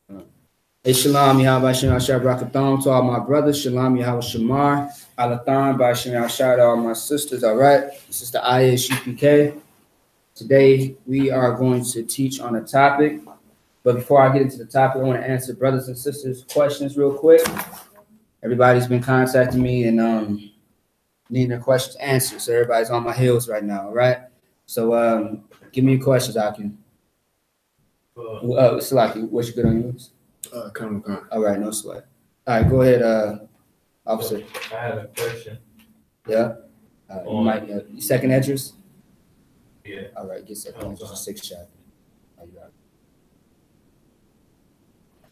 Hey, Shalom, Yahweh Shem Yashar Brakathon to all my brothers. Shalom, Yahweh Shamar. Alathan, by Shem Yashar to all my sisters. All right, this is the I.S.U.P.K. Today, we are going to teach on a topic. But before I get into the topic, I want to answer brothers and sisters' questions real quick. Everybody's been contacting me and needing their questions answered. So everybody's on my heels right now, all right? So give me your questions, Akin. Salaki, what's your good on yours? Come. All right, no sweat. All right, go ahead, officer. I have a question. Yeah. You might second address? Yeah. All right, get second address, 6 chapter.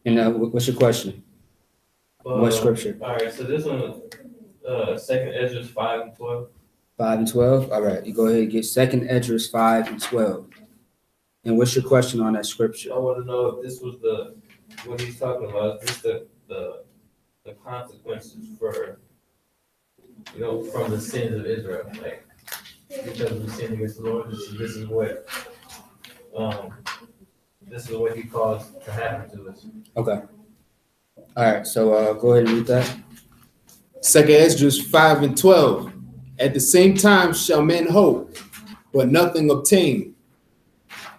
And what's your question? What scripture? All right, so this one, second Esdras 5 and 12. 5 and 12. All right, you go ahead and get second Esdras 5 and 12. And what's your question on that scripture? I want to know if this was what he's talking about. Is this the consequences for, from the sins of Israel, like because we sinned against the Lord. This is what he caused to happen to us. Okay. All right, so go ahead and read that. Second Esdras 5 and 12. At the same time shall men hope, but nothing obtain.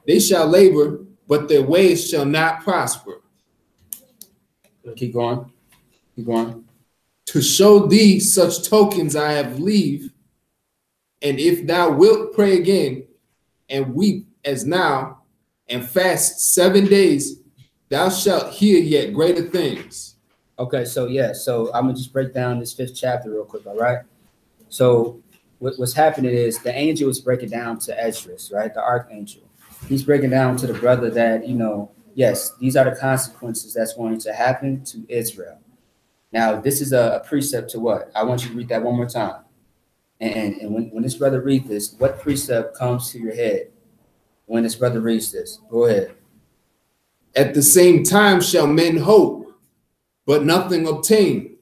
They shall labor, but their ways shall not prosper. Keep going. Keep going. To show thee such tokens I have leave, and if thou wilt pray again, and weep as now, and fast 7 days, thou shalt hear yet greater things. Okay, so yeah, so I'm gonna just break down this 5th chapter real quick, all right? So what's happening is the angel is breaking down to Esdras, right? The archangel. He's breaking down to the brother that, yes, these are the consequences that's going to happen to Israel. Now, this is a precept to what? I want you to read that one more time. And when this brother reads this, what precept comes to your head when this brother reads this? Go ahead. At the same time shall men hope, but nothing obtain.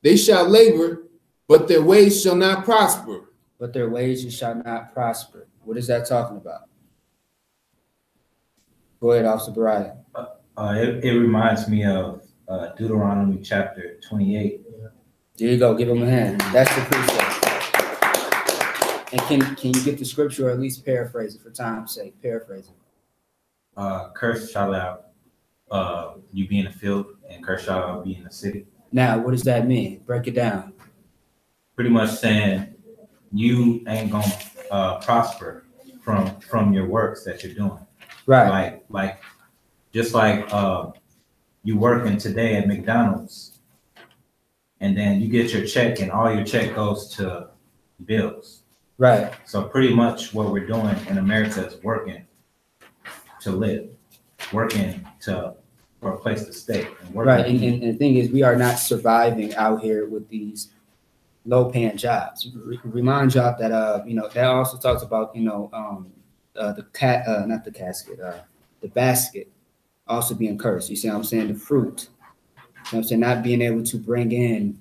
They shall labor, but their ways shall not prosper. But their ways shall not prosper. What is that talking about? Go ahead, Officer Bariah. It reminds me of Deuteronomy chapter 28. There you go. Give him a hand. That's the precept. And can you get the scripture or at least paraphrase it for time's sake? Paraphrase it. Cursed shall you be in the field, and cursed shall be in the city. Now, what does that mean? Break it down. Pretty much saying you ain't gonna prosper from your works that you're doing. Right. Like just like you working today at McDonald's, and then you get your check, and all your check goes to bills. Right. So pretty much what we're doing in America is working to live, working for a place to stay. And right. And the thing is, we are not surviving out here with these low-paying jobs. Remind y'all that that also talks about the basket also being cursed. You see what I'm saying? The fruit. You know what I'm saying? Not being able to bring in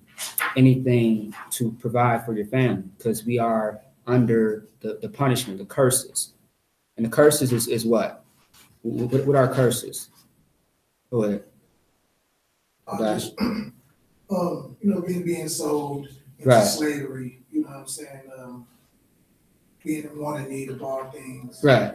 anything to provide for your family because we are under the punishment, the curses. And the curses is what? What are curses? Go ahead. Being sold into right. slavery, you know what I'm saying? Being in want and need of all things. Right.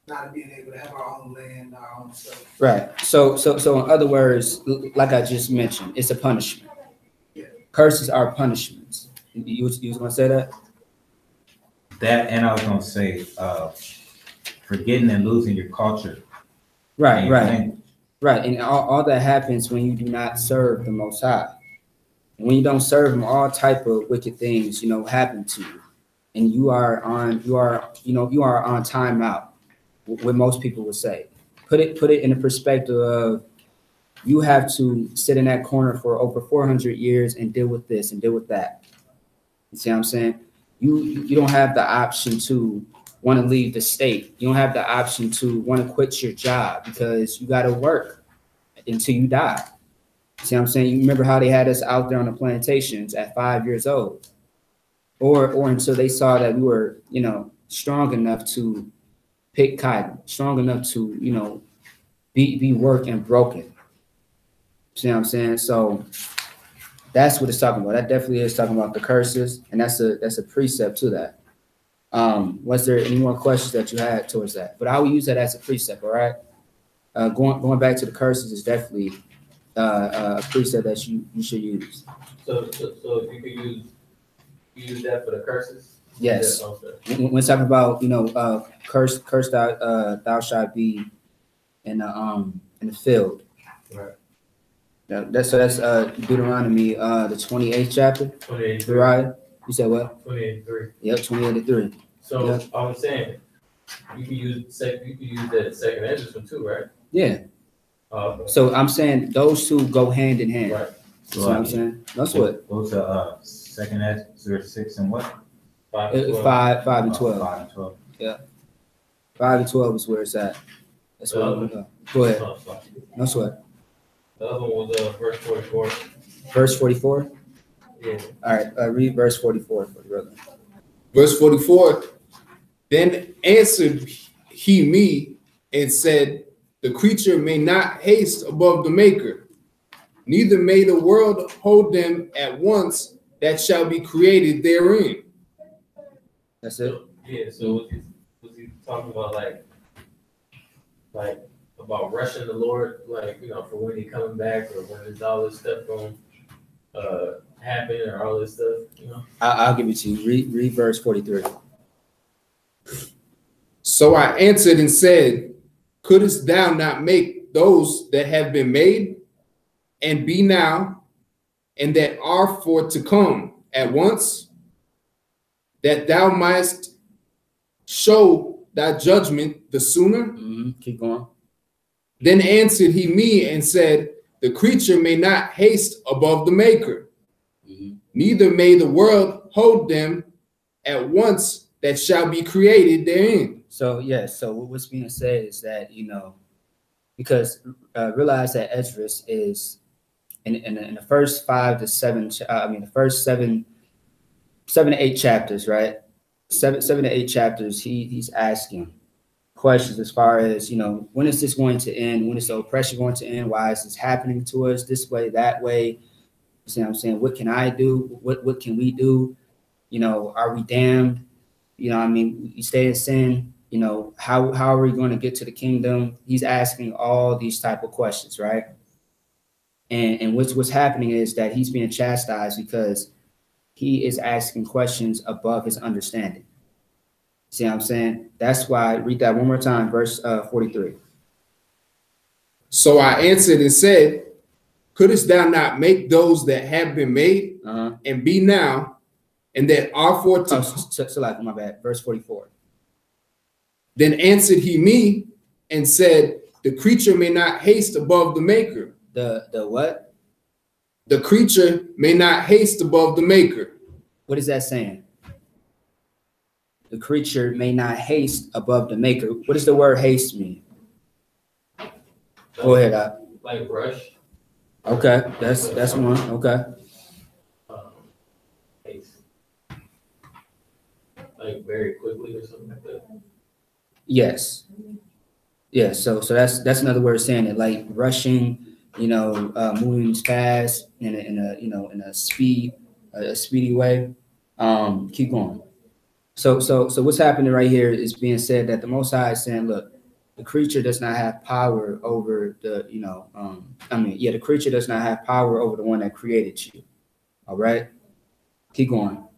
Not being able to have our own land, our own stuff. Right. So in other words, like I just mentioned, it's a punishment. Yeah. Curses are punishments. You was gonna say that? That, and I was gonna say forgetting and losing your culture. Right, right. Right. And all that happens when you do not serve the Most High. And when you don't serve him, all type of wicked things, happen to you. And you are on timeout. What most people would say. Put it in the perspective of you have to sit in that corner for over 400 years and deal with this and deal with that. You see what I'm saying? You don't have the option to want to leave the state. You don't have the option to want to quit your job because you got to work until you die. You see what I'm saying? You remember how they had us out there on the plantations at 5 years old, or until they saw that we were, strong enough to pick cotton, strong enough to, be worked and broken. See what I'm saying? So that's what it's talking about. That definitely is talking about the curses, and that's a precept to that. Was there any more questions that you had towards that? But I will use that as a precept. All right. Going back to the curses is definitely a precept that you should use. So you could use that for the curses? Yes. Yeah, okay. When talking about curse thou shalt be in the field. Right. That's Deuteronomy the 28th chapter. 28. Right? You said what? 28:3. Yep, 28:3. So Yep. I was saying you can use that second Ezra one too, right? Yeah. Okay. So I'm saying those two go hand in hand. Right. You see what I'm saying? That's what Go to second Ezra 6 and what? 5 and 12. 5 and 12. 5 and 12. 5 and 12 is where it's at. That's where we go. Go ahead. Oh, sorry. No sweat. The other one was verse 44. Verse 44. Yeah. All right. Read verse 44 for the brother. Verse 44. Then answered he me and said, the creature may not haste above the maker, neither may the world hold them at once that shall be created therein. That's it. Yeah. So was he talking about like about rushing the Lord, like for when he coming back or when is all this stuff going happen or all this stuff, I'll give it to you. Read verse 43. So I answered and said, couldest thou not make those that have been made and be now and that are for to come at once, that thou mightst show thy judgment the sooner? Keep going. Then answered he me and said, the creature may not haste above the maker, neither may the world hold them at once that shall be created therein. So so what's being said is that because realize that Esdras is in the first 5 to 7 the first 7 to 8 chapters, right? 7 to 8 chapters, he's asking questions as far as when is this going to end? When is the oppression going to end? Why is this happening to us this way, that way? You see what I'm saying? What can I do? What can we do? Are we damned? We stay in sin. How are we going to get to the kingdom? He's asking all these type of questions, right? And what's happening is that he's being chastised because he is asking questions above his understanding. See what I'm saying? That's why, read that one more time, verse 43. So I answered and said, couldest thou not make those that have been made and be now, and that are for to My bad. Verse 44. Then answered he me and said, the creature may not haste above the maker. The what? The creature may not haste above the maker. What is that saying? The creature may not haste above the maker. What does the word haste mean? Go ahead. Like rush. Okay, that's one. Okay. Haste. Like very quickly or something like that. Yes. Yeah. So that's another word saying it, like rushing. Moving fast in a speedy way. Keep going. So what's happening right here is being said that the Most High is saying, look, the creature does not have power over the the creature does not have power over the one that created you. All right. Keep going.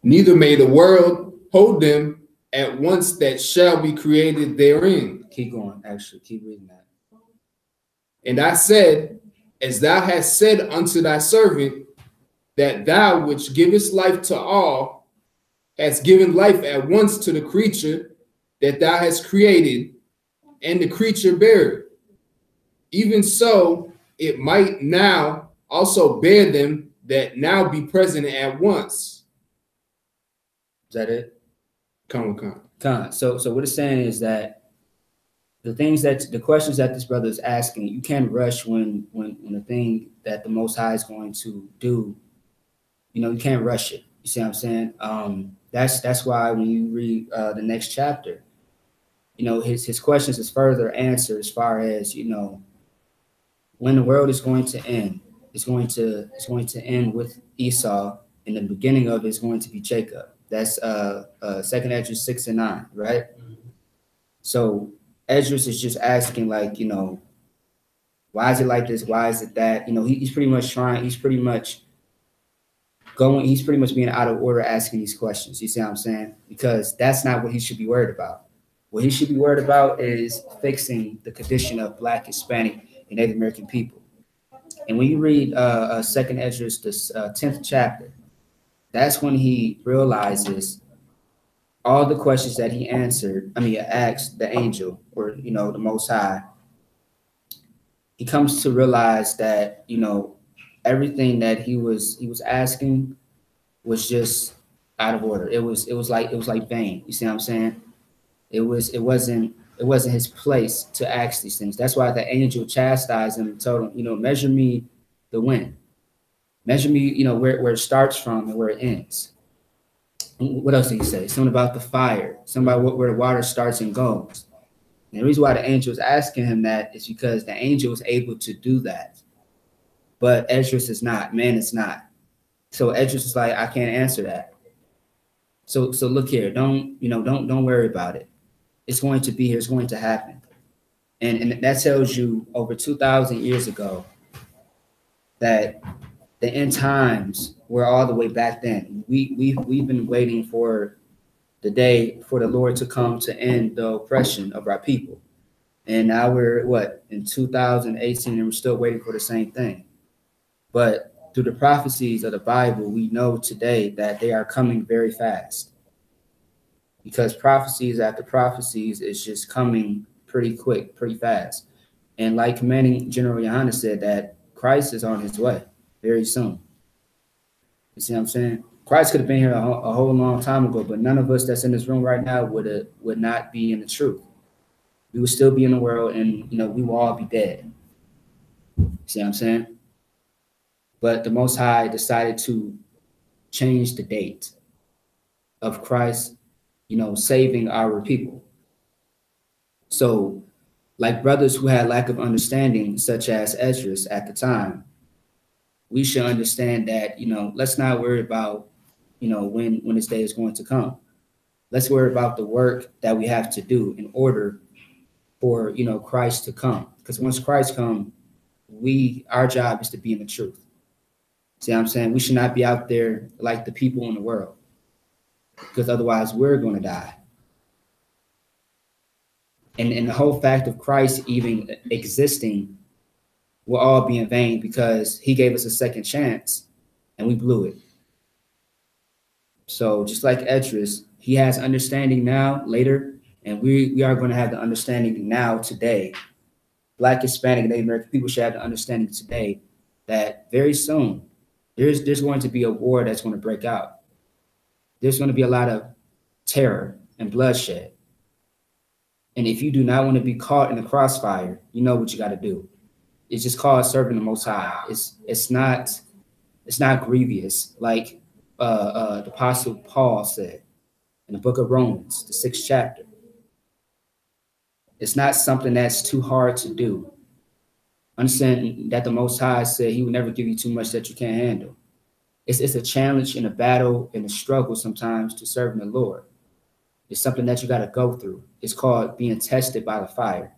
Neither may the world hold them at once that shall be created therein. Keep going. Actually, keep reading that. And I said, as thou hast said unto thy servant, that thou which givest life to all, hast given life at once to the creature that thou hast created, and the creature bare. Even so, it might now also bear them that now be present at once. Is that it? Come. So what it's saying is that the questions that this brother is asking, you can't rush when the thing that the Most High is going to do, you can't rush it. You see what I'm saying? That's why when you read the next chapter, you know, his questions is further answered as far as, you know, when the world is going to end. It's going to end with Esau, and the beginning of it is going to be Jacob. That's Second Esdras 6 and 9, right? So Esdras is just asking, like, you know, why is it like this? Why is it that? You know, he's pretty much being out of order asking these questions. You see what I'm saying? Because that's not what he should be worried about. What he should be worried about is fixing the condition of Black, Hispanic, and Native American people. And when you read Second Esdras, the 10th chapter, that's when he realizes all the questions that he asked the angel, or, you know, the Most High. He comes to realize that, you know, everything that he was asking was just out of order. It was like vain. You see what I'm saying? It wasn't his place to ask these things. That's why the angel chastised him and told him, you know, measure me the wind. Measure me, you know, where it starts from and where it ends. What else did he say? Something about the fire, something about where the water starts and goes. And the reason why the angel was asking him that is because the angel was able to do that. But Esdras is not, man is not. So Esdras is like, I can't answer that. So look here, don't worry about it. It's going to be here, it's going to happen. And that tells you over 2,000 years ago that the end times were all the way back then. We've been waiting for the day for the Lord to come to end the oppression of our people. And now we're in 2018, and we're still waiting for the same thing. But through the prophecies of the Bible, we know today that they are coming very fast, because prophecies after prophecies is just coming pretty quick, pretty fast. And like Commanding General Yohanna said, that Christ is on his way very soon. You see what I'm saying? Christ could have been here a whole long time ago, but none of us that's in this room right now would not be in the truth. We would still be in the world, and, you know, we will all be dead. See what I'm saying? But the Most High decided to change the date of Christ, you know, saving our people. So, like brothers who had lack of understanding, such as Esdras at the time, we should understand that, you know, let's not worry about, you know, when this day is going to come. Let's worry about the work that we have to do in order for, you know, Christ to come. Because once Christ comes, our job is to be in the truth. See what I'm saying? We should not be out there like the people in the world, because otherwise we're going to die. And the whole fact of Christ even existing will all be in vain, because he gave us a second chance and we blew it. So just like Esdras, he has understanding now, later, and we are going to have the understanding now, today. Black, Hispanic, and Native American people should have the understanding today that very soon there's going to be a war that's going to break out. There's going to be a lot of terror and bloodshed. And if you do not want to be caught in the crossfire, you know what you got to do. It's just called serving the Most High. It's not grievous, like the Apostle Paul said in the book of Romans, the 6th chapter. It's not something that's too hard to do. Understand that the Most High said he would never give you too much that you can't handle. It's a challenge and a battle and a struggle sometimes to serving the Lord. It's something that you got to go through. It's called being tested by the fire.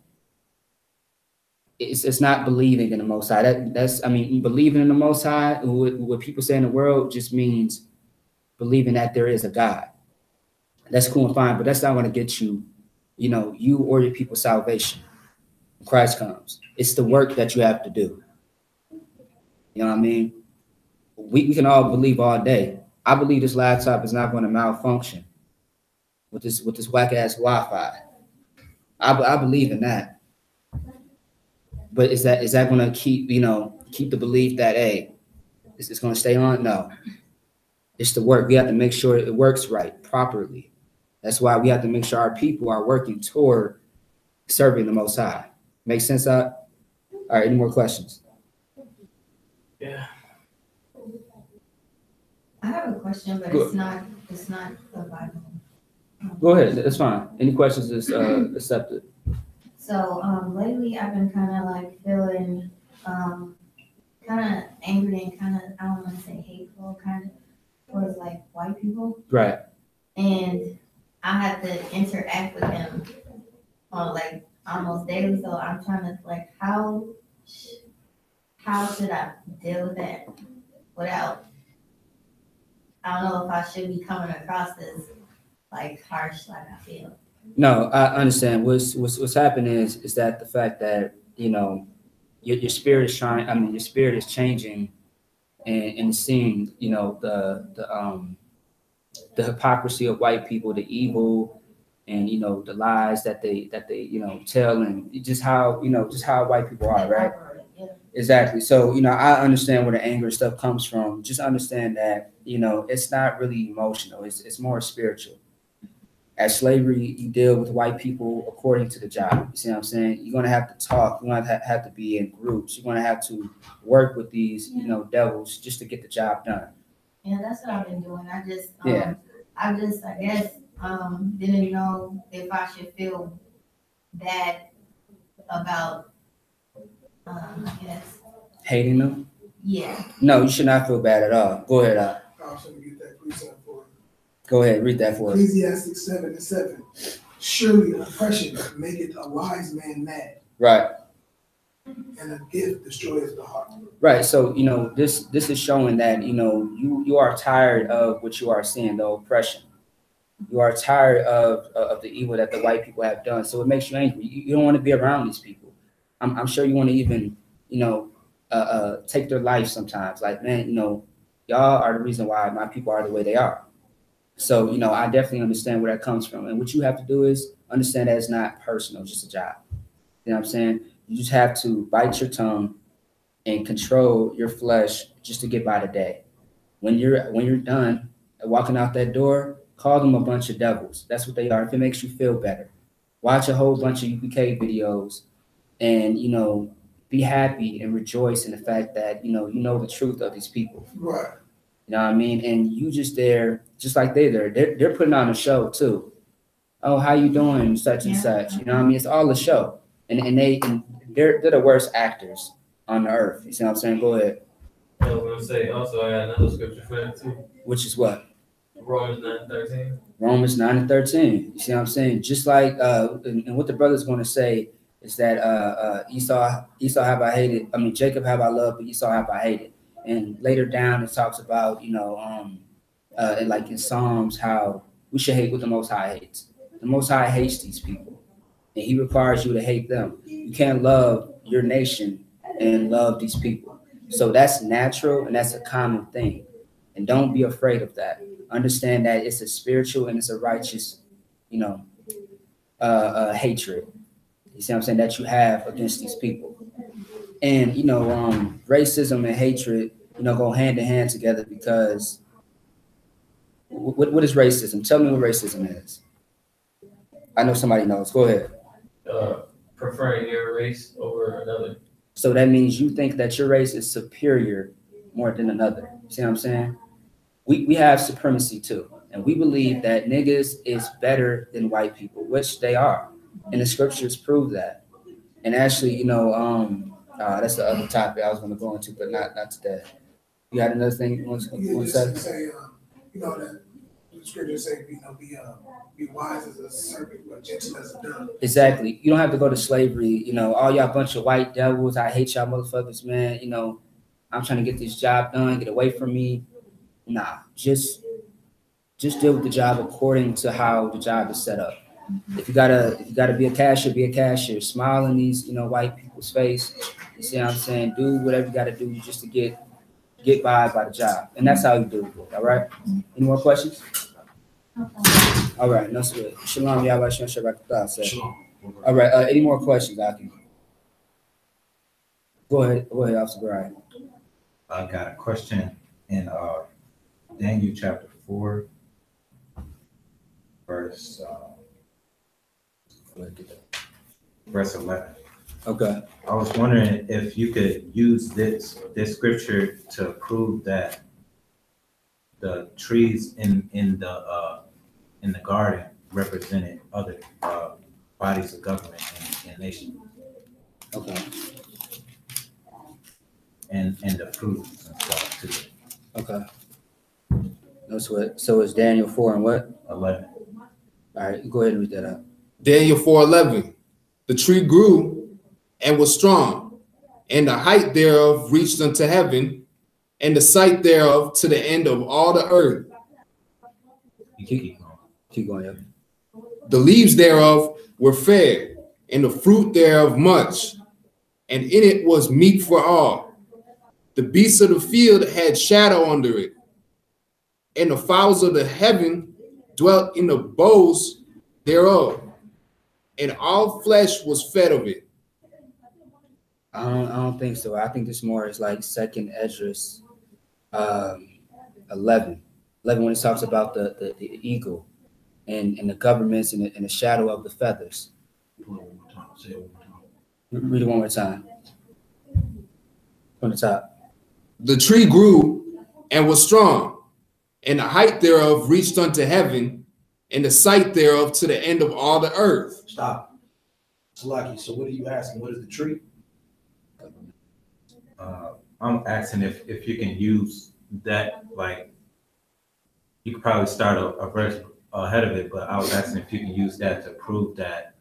It's not believing in the Most High. Believing in the Most High, what people say in the world, just means believing that there is a God. That's cool and fine, but that's not going to get you, you know, you or your people salvation when Christ comes. It's the work that you have to do. You know what I mean? We can all believe all day. I believe this laptop is not going to malfunction with this whack ass Wi-Fi. I believe in that. But is that going to keep the belief that, hey, it's going to stay on? No. It's the work. We have to make sure it works right, properly. That's why we have to make sure our people are working toward serving the Most High. Make sense? All right, any more questions? Yeah. I have a question, but it's not the Bible. Go ahead. That's fine. Any questions is accepted. So lately I've been kind of like feeling kind of angry and kind of, I don't want to say hateful, kind of towards like white people. Right. And I have to interact with them on like almost daily. So I'm trying to like, how should I deal with that without, I don't know if I should be coming across as like harsh like I feel. No, I understand. What's happening is that the fact that, you know, your spirit is trying, I mean, your spirit is changing and seeing, you know, the hypocrisy of white people, the evil, and, you know, the lies that they, you know, tell, and just how, you know, just how white people are, right? Yeah. Exactly. So, you know, I understand where the anger and stuff comes from. Just understand that, you know, it's not really emotional. It's more spiritual. As slavery, you deal with white people according to the job. You see what I'm saying? You're going to have to talk. You're going to have to be in groups. You're going to have to work with these, you know, devils just to get the job done. Yeah, that's what I've been doing. I just, Yeah. I guess, didn't know if I should feel bad about, I guess. Hating them? Yeah. No, you should not feel bad at all. Go ahead. I'm going to get that precept for it. Go ahead. Read that for us. Ecclesiastes 7:7. Surely oppression maketh a wise man mad, Right. and a gift destroys the heart. Right. So, you know, this is showing that, you know, you are tired of what you are seeing, the oppression. You are tired of the evil that the white people have done. So it makes you angry. You don't want to be around these people. I'm sure you want to even, you know, take their life sometimes. Like, man, you know, y'all are the reason why my people are the way they are. So, you know, I definitely understand where that comes from. And what you have to do is understand that it's not personal, it's just a job. You know what I'm saying? You just have to bite your tongue and control your flesh just to get by the day. When you're done walking out that door, call them a bunch of devils. That's what they are. If it makes you feel better, watch a whole bunch of UPK videos, and, you know, be happy and rejoice in the fact that, you know the truth of these people. Right. You know what I mean? And you just there, just like they're putting on a show too. Oh, how you doing? Such and such. You know what I mean? It's all a show, and they're the worst actors on the earth. You see what I'm saying? Go ahead. I was gonna say also I got another scripture for that too. Which is what? Romans 9:13. Romans 9:13. You see what I'm saying? Just like and what the brother's going to say is that Esau have I hated. I mean, Jacob have I loved, but Esau have I hated. And later down it talks about, you know, and like in Psalms, how we should hate what the Most High hates. The Most High hates these people, and He requires you to hate them. You can't love your nation and love these people. So that's natural and that's a common thing. And don't be afraid of that. Understand that it's a spiritual and it's a righteous, you know, hatred. You see what I'm saying? That you have against these people. And, you know, racism and hatred, you know, go hand in hand together because what is racism? Tell me what racism is. I know somebody knows. Go ahead. Preferring your race over another. So that means you think that your race is superior more than another. See what I'm saying? We have supremacy too. And we believe that niggas is better than white people, which they are. And the scriptures prove that. And actually, you know, that's the other topic I was going to go into, but not today. You got another thing you want to say? You know, that the scriptures say, you know, be wise as a serpent, but gentle as a dove. Exactly. You don't have to go to slavery. You know, all y'all bunch of white devils. I hate y'all motherfuckers, man. You know, I'm trying to get this job done. Get away from me. Nah, just deal with the job according to how the job is set up. If you gotta be a cashier, be a cashier. Smile in these, you know, white people's face. You see what I'm saying? Do whatever you gotta do just to get by the job. And that's how you do it. All right? Any more questions? All right, no sweat. Shalom, Yahweh Shem Shabbat. Shalom. All right, any more questions, Aki? Go ahead, Officer Brian. I got a question in Daniel chapter 4, verse 11. Okay. I was wondering if you could use this scripture to prove that the trees in the garden represented other bodies of government and nations. Okay. And the fruits and stuff too. Okay. No sweat. So it's Daniel 4 and what? 11. All right, go ahead and read that out. Daniel 4:11. The tree grew and was strong, and the height thereof reached unto heaven, and the sight thereof to the end of all the earth. Keep going, yeah. The leaves thereof were fair, and the fruit thereof much, and in it was meat for all. The beasts of the field had shadow under it, and the fowls of the heaven dwelt in the boughs thereof, and all flesh was fed of it. I don't think so. I think this more is like second Esdras 11 when it talks about the eagle and the governments and the shadow of the feathers. Read it one more time. From the top. The tree grew and was strong, and the height thereof reached unto heaven, and the sight thereof to the end of all the earth. Stop. Salaki, so what are you asking? What is the tree? I'm asking if you can use that, like, you could probably start a verse ahead of it, but I was asking if you can use that to prove that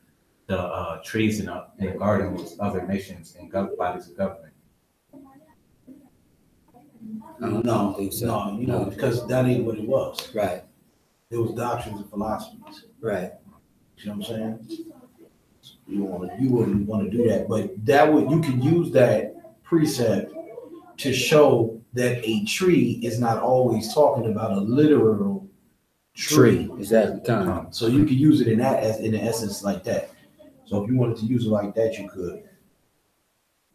the trees in the garden was other nations and bodies of government. I don't think so. No, you know, because that ain't what it was. Right. It was doctrines and philosophies. Right. You know what I'm saying? You wouldn't want to do that, but you can use that precept to show that a tree is not always talking about a literal tree. Exactly. So you could use it in the essence like that. So if you wanted to use it like that, you could.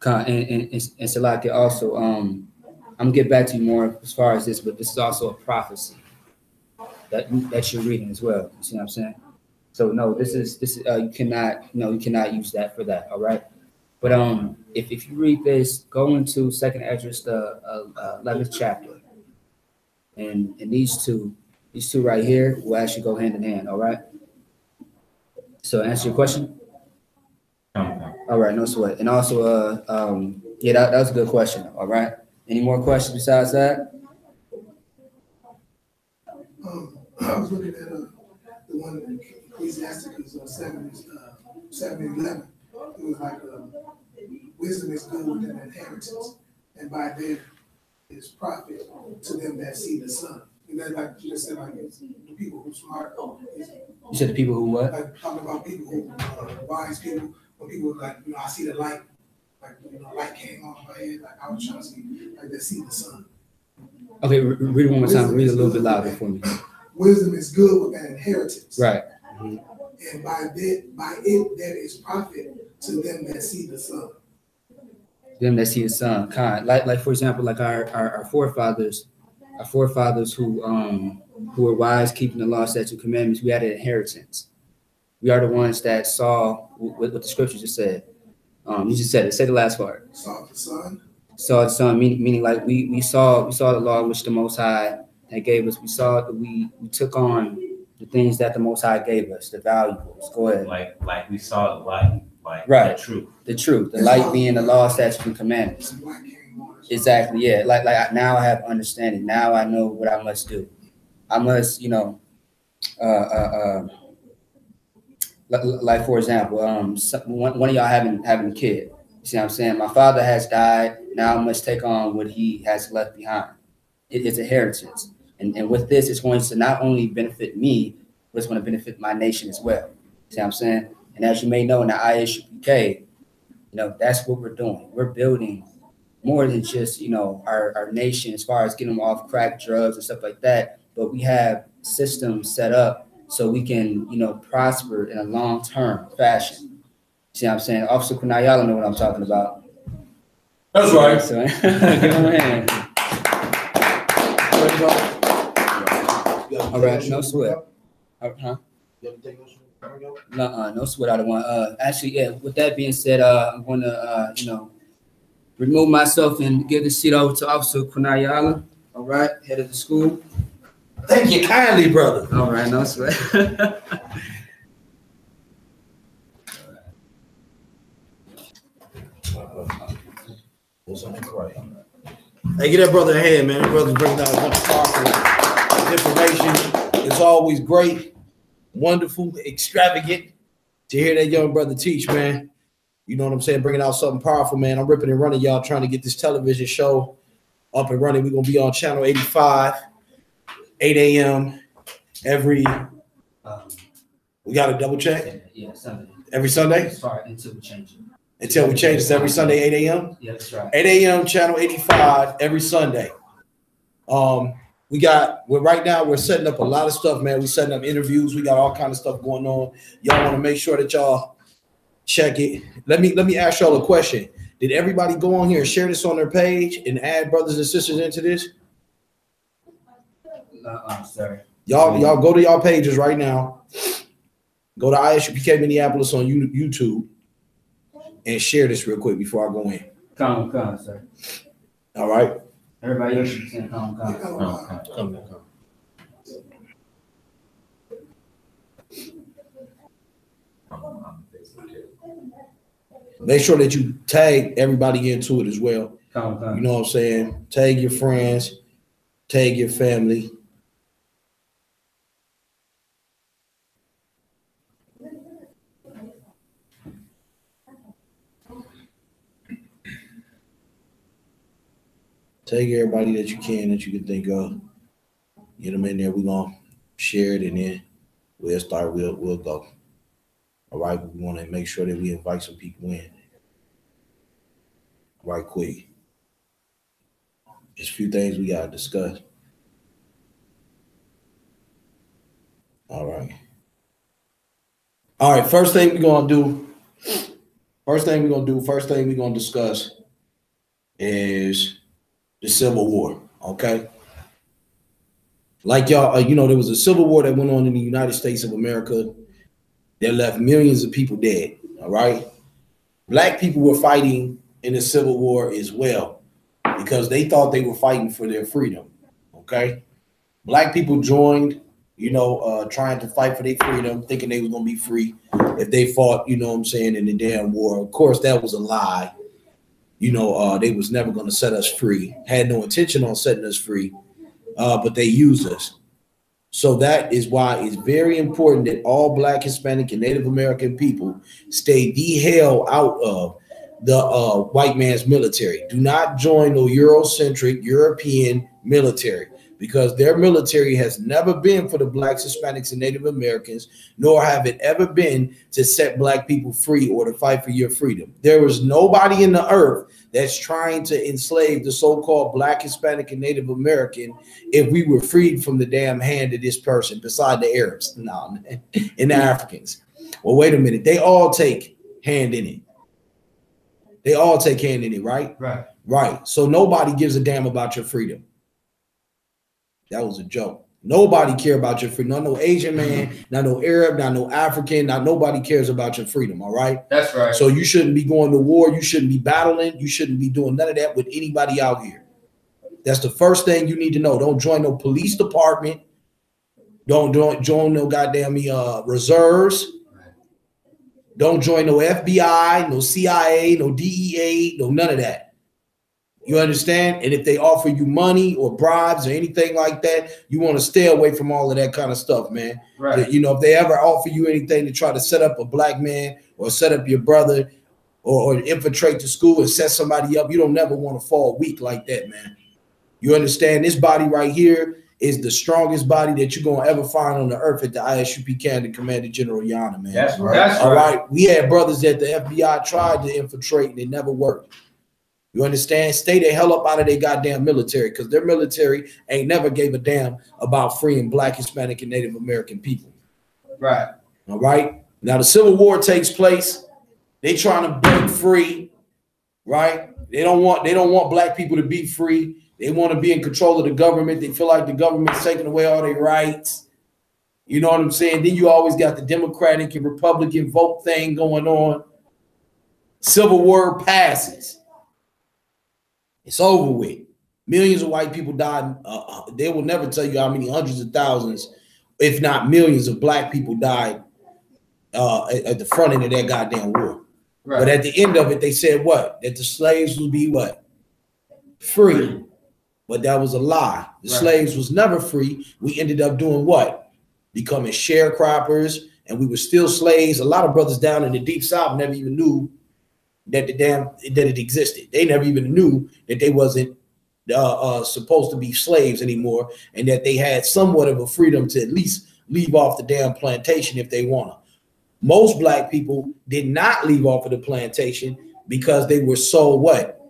And so like also, I'm gonna get back to you more as far as this, but this is also a prophecy that you're reading as well. You see what I'm saying? So no, this is you cannot use that for that. All right. But if you read this, go into Second Esdras, the 11th chapter, and these two right here will actually go hand in hand. All right. So answer your question. All right, no sweat. And also, yeah, that was a good question. All right. Any more questions besides that? I was looking at the one in Ecclesiasticus 7:11. It was like wisdom is good with an inheritance, and by there is profit to them that see the sun. And then, like you just said, like it's the people who smart. You said the people who what? Like talking about people who wise people. When people like, I see the light, like light came on my head. Like I was trying to see, like they see the sun. Okay, read it one more time. Read it a little bit louder for me. Wisdom is good with an inheritance. Right. And by it there is profit to them that see the sun. Them that see the sun, kind like for example, like our forefathers who were wise, keeping the law, statutes, and commandments. We had an inheritance. We are the ones that saw what the scripture just said. You just said it. Say the last part. Saw the sun. Saw the sun, meaning like we saw the law which the Most High that gave us. We saw that we took on the things that the Most High gave us, the valuables. Go ahead. Like we saw the light, like right. The truth, the light being the law, statutes, and commandments. Exactly. Yeah. Like now I have understanding. Now I know what I must do. I must, like for example, one of y'all having a kid. You see what I'm saying? My father has died. Now I must take on what he has left behind. It's a heritage. And with this, it's going to not only benefit me, but it's going to benefit my nation as well. You see what I'm saying? And as you may know, in the I.S.U.P.K, that's what we're doing. We're building more than just, our nation as far as getting them off crack, drugs, and stuff like that. But we have systems set up so we can, prosper in a long-term fashion. See what I'm saying? Officer Kunayala know what I'm talking about. That's right. So, give him a hand. All right, no sweat. Huh? No sweat out of one. Actually, yeah, with that being said, I'm going to, remove myself and give the seat over to Officer Kunayala. All right, head of the school. Thank you kindly, brother. All right, no sweat. Hey, get that brother a hand, man. Brother's bringing out a bunch of powerful information. It's always great, wonderful, extravagant to hear that young brother teach, man. You know what I'm saying? Bringing out something powerful, man. I'm ripping and running, y'all, trying to get this television show up and running. We're going to be on channel 85, 8 a.m. every, we got to double check? Yeah, Sunday. Every Sunday? Start until we change it. Until we change this every Sunday, 8 a.m.? Yeah, that's right. 8 a.m. channel 85 every Sunday. Right now we're setting up a lot of stuff, man. We're setting up interviews. We got all kind of stuff going on. Y'all want to make sure that y'all check it. Let me ask y'all a question. Did everybody go on here and share this on their page and add brothers and sisters into this? Sorry. Y'all go to y'all pages right now. Go to I.S.U.P.K Minneapolis on YouTube and share this real quick before I go in. Come, sir. All right. Everybody else should say come. Come. Make sure that you tag everybody into it as well. Come. You know what I'm saying? Tag your friends, tag your family. Tag everybody that you can think of. Get them in there. We're going to share it and then we'll start. We'll go. All right. We want to make sure that we invite some people in. Right quick. Just a few things we got to discuss. All right. All right. First thing we're going to discuss is the Civil War. Okay. Like y'all, there was a civil war that went on in the United States of America that left millions of people dead. All right. Black people were fighting in the Civil War as well because they thought they were fighting for their freedom. Okay. Black people joined, trying to fight for their freedom, thinking they were going to be free if they fought, in the damn war. Of course, that was a lie. They was never going to set us free, had no intention on setting us free, but they used us. So that is why it's very important that all Black, Hispanic, and Native American people stay the hell out of the white man's military. Do not join the Eurocentric European military because their military has never been for the Blacks, Hispanics, and Native Americans, nor have it ever been to set Black people free or to fight for your freedom. There is nobody in the earth that's trying to enslave the so-called Black, Hispanic, and Native American if we were freed from the damn hand of this person beside the Arabs and the Africans. Well, wait a minute. They all take hand in it. They all take hand in it, right? Right. Right. So nobody gives a damn about your freedom. That was a joke. Nobody care about your freedom. Not no Asian man, not no Arab, not no African, not nobody cares about your freedom, all right? That's right. So you shouldn't be going to war. You shouldn't be battling. You shouldn't be doing none of that with anybody out here. That's the first thing you need to know. Don't join no police department. Don't join no goddamn reserves. Don't join no FBI, no CIA, no DEA, no none of that. You understand? And if they offer you money or bribes or anything like that, you want to stay away from all of that kind of stuff, man. Right. If they ever offer you anything to try to set up a Black man or set up your brother or infiltrate the school and set somebody up, you don't never want to fall weak like that, man. You understand? This body right here is the strongest body that you're going to ever find on the earth at the I.S.U.P.K and the Commander Gen.YAHANNA, man. That's right. That's all right. right. We had brothers that the FBI tried to infiltrate and it never worked. You understand? Stay the hell up out of their goddamn military because their military ain't never gave a damn about freeing Black, Hispanic, and Native American people. Right. All right. Now the Civil War takes place. They trying to break free, right? They don't want Black people to be free. They want to be in control of the government. They feel like the government's taking away all their rights. You know what I'm saying? Then you always got the Democratic and Republican vote thing going on. Civil War passes. It's over with. Millions of white people died. They will never tell you how many hundreds of thousands, if not millions, of black people died at the front end of that goddamn war. Right. But at the end of it, they said what? That the slaves would be what? Free. But that was a lie. The slaves was never free. We ended up doing what? Becoming sharecroppers, and we were still slaves. A lot of brothers down in the deep south never even knew that that it existed. They never even knew that they wasn't supposed to be slaves anymore, and that they had somewhat of a freedom to at least leave off the damn plantation if they want to. Most black people did not leave off of the plantation because they were so what?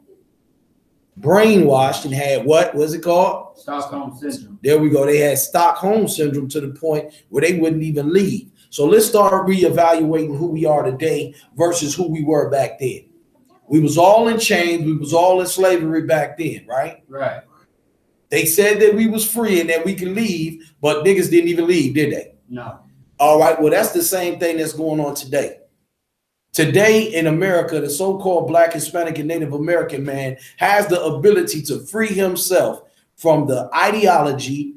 Brainwashed and had what was it called? Stockholm syndrome. There we go. They had Stockholm syndrome to the point where they wouldn't even leave. So let's start reevaluating who we are today versus who we were back then. We was all in chains. We was all in slavery back then, right? Right. They said that we was free and that we could leave, but niggas didn't even leave, did they? No. All right. Well, that's the same thing that's going on today. Today in America, the so-called Black, Hispanic, and Native American man has the ability to free himself from the ideology,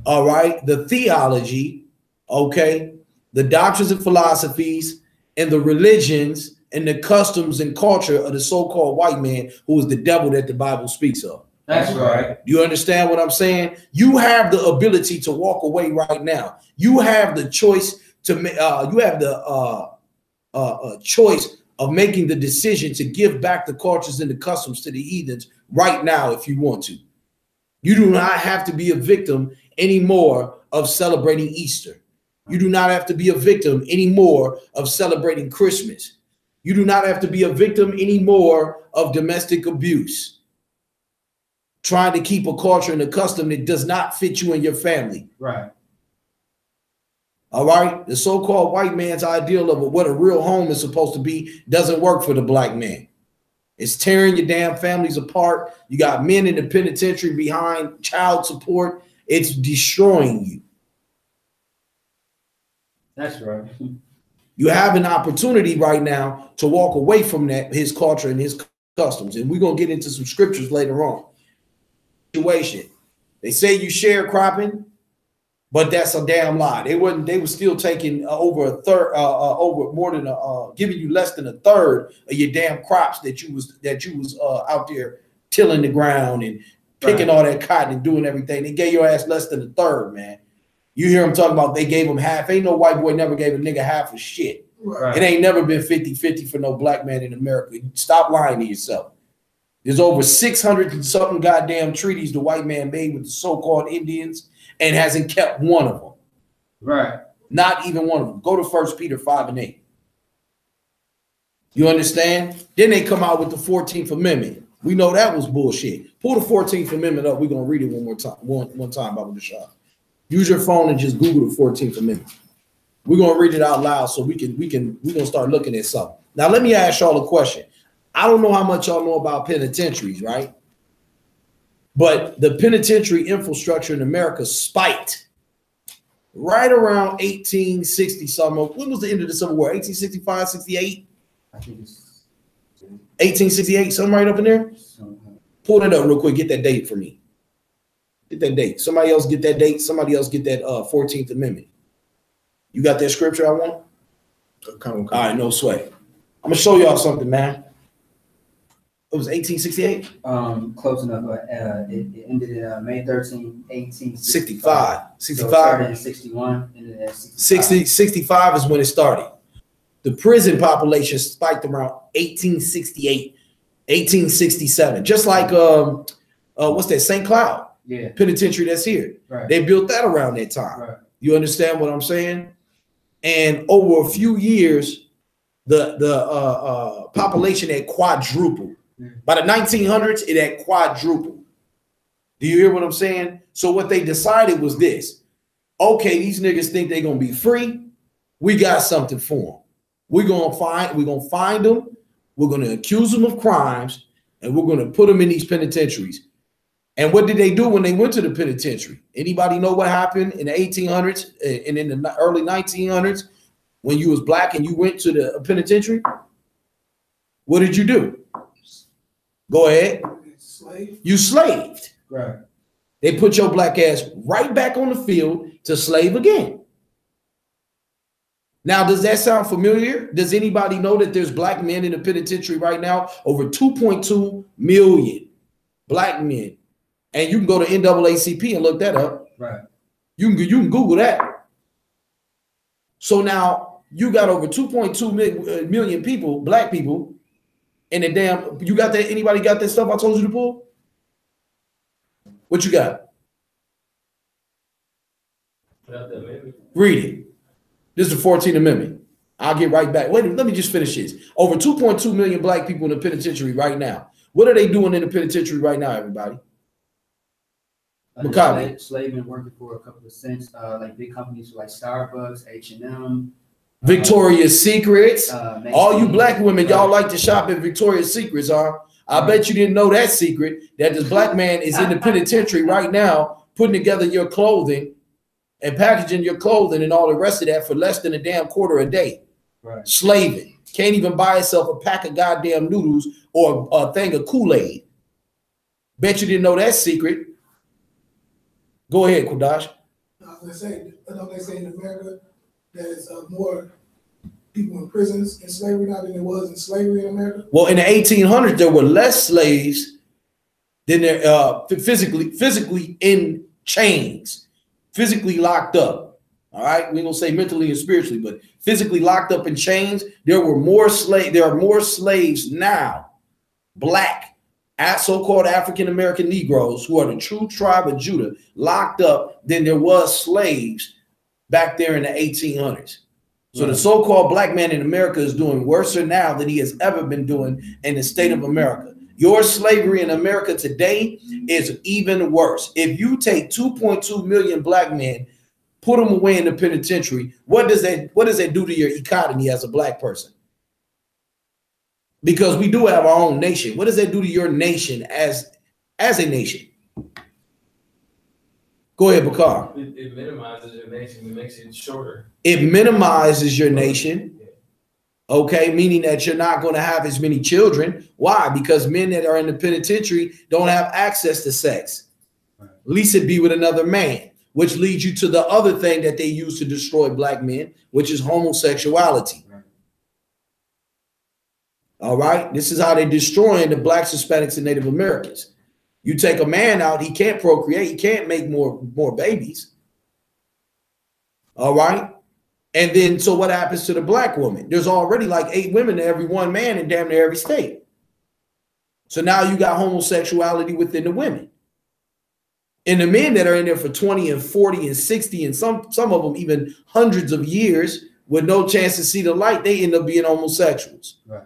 all right, the theology, okay, the doctrines and philosophies, and the religions and the customs and culture of the so-called white man who is the devil that the Bible speaks of. That's right. Do you understand what I'm saying? You have the ability to walk away right now. You have the choice to you have the choice of making the decision to give back the cultures and the customs to the heathens right now if you want to. You do not have to be a victim anymore of celebrating Easter. You do not have to be a victim anymore of celebrating Christmas. You do not have to be a victim anymore of domestic abuse, trying to keep a culture and a custom that does not fit you and your family. Right. All right. The so-called white man's ideal of what a real home is supposed to be doesn't work for the black man. It's tearing your damn families apart. You got men in the penitentiary behind child support. It's destroying you. That's right. You have an opportunity right now to walk away from that, his culture and his customs. And we're going to get into some scriptures later on. Situation. They say you sharecropping, but that's a damn lie. They were still taking over a third, giving you less than a third of your damn crops that you was out there tilling the ground and picking all that cotton and doing everything. They gave your ass less than a third, man. You hear them talking about they gave them half. Ain't no white boy never gave a nigga half of shit. Right. It ain't never been 50-50 for no black man in America. Stop lying to yourself. There's over 600 and something goddamn treaties the white man made with the so-called Indians and hasn't kept one of them. Right. Not even one of them. Go to 1 Peter 5 and 8. You understand? Then they come out with the 14th Amendment. We know that was bullshit. Pull the 14th Amendment up. We're going to read it one more time. One time, Bible Rashad. Use your phone and just Google the 14th Amendment. We're going to read it out loud so we're going to start looking at something. Now, let me ask y'all a question. I don't know how much y'all know about penitentiaries, right? But the penitentiary infrastructure in America spiked right around 1860 something. When was the end of the Civil War? 1865, 68? I think it's 1868, something right up in there? Pull that up real quick. Get that date for me. Get that date. Somebody else get that date. Somebody else get that 14th Amendment. You got that scripture I want? All right, no sweat. I'm going to show y'all something, man. It was 1868? Close enough. It ended in May 13, 1865. 65. So it started in 61, ended in 65. 65 is when it started. The prison population spiked around 1868, 1867. Just like, what's that, St. Cloud? Yeah. Penitentiary that's here. Right. They built that around that time. Right. You understand what I'm saying? And over a few years, the population had quadrupled. By the 1900s, it had quadrupled. Do you hear what I'm saying? So what they decided was this. Okay, these niggas think they're going to be free. We got something for them. We're going to find them. We're going to accuse them of crimes, and we're going to put them in these penitentiaries. And what did they do when they went to the penitentiary? Anybody know what happened in the 1800s and in the early 1900s when you was black and you went to the penitentiary? What did you do? Go ahead. Slave. You slaved. Right. They put your black ass right back on the field to slave again. Now, does that sound familiar? Does anybody know that there's black men in the penitentiary right now? Over 2.2 million black men. And you can go to NAACP and look that up. Right. You can Google that. So now you got over 2.2 million people, black people, and the damn, you got that? Anybody got that stuff I told you to pull? What you got? Read it. This is the 14th Amendment. I'll get right back. Wait, let me just finish this. Over 2.2 million black people in the penitentiary right now. What are they doing in the penitentiary right now, everybody? Slaving, working for a couple of cents, like big companies like Starbucks, H&M. Victoria's Secrets. All you black women, y'all like to shop at Victoria's Secrets, huh? I bet you didn't know that secret, that this black man is in the penitentiary right now, putting together your clothing and packaging your clothing and all the rest of that for less than a damn quarter a day. Right. Slaving. Can't even buy itself a pack of goddamn noodles or a thing of Kool-Aid. Bet you didn't know that secret. Go ahead, Kodash. I was gonna say, don't they say in America there's more people in prisons in slavery now than there was in slavery in America? Well, in the 1800s, there were less slaves than there physically in chains, physically locked up. All right, we ain't gonna say mentally and spiritually, but physically locked up in chains. There are more slaves now, black, so-called African American Negroes who are the true tribe of Judah, locked up than there was slaves back there in the 1800s. So the so-called black man in America is doing worse now than he has ever been doing in the state of America. Your slavery in America today is even worse. If you take 2.2 million black men, put them away in the penitentiary, what does that do to your economy as a black person? Because we do have our own nation. What does that do to your nation as a nation? Go ahead, Bakar. It minimizes your nation. It makes it shorter. It minimizes your nation. Okay, meaning that you're not going to have as many children. Why? Because men that are in the penitentiary don't have access to sex. Right. At least it be with another man, which leads you to the other thing that they use to destroy black men, which is homosexuality. Right. All right, this is how they're destroying the blacks, Hispanics, and Native Americans. You take a man out, he can't procreate, he can't make more babies. All right. And then, so what happens to the black woman? There's already like 8 women to every 1 man in damn near every state. So now you got homosexuality within the women. And the men that are in there for 20 and 40 and 60 and some of them even hundreds of years with no chance to see the light, they end up being homosexuals. Right.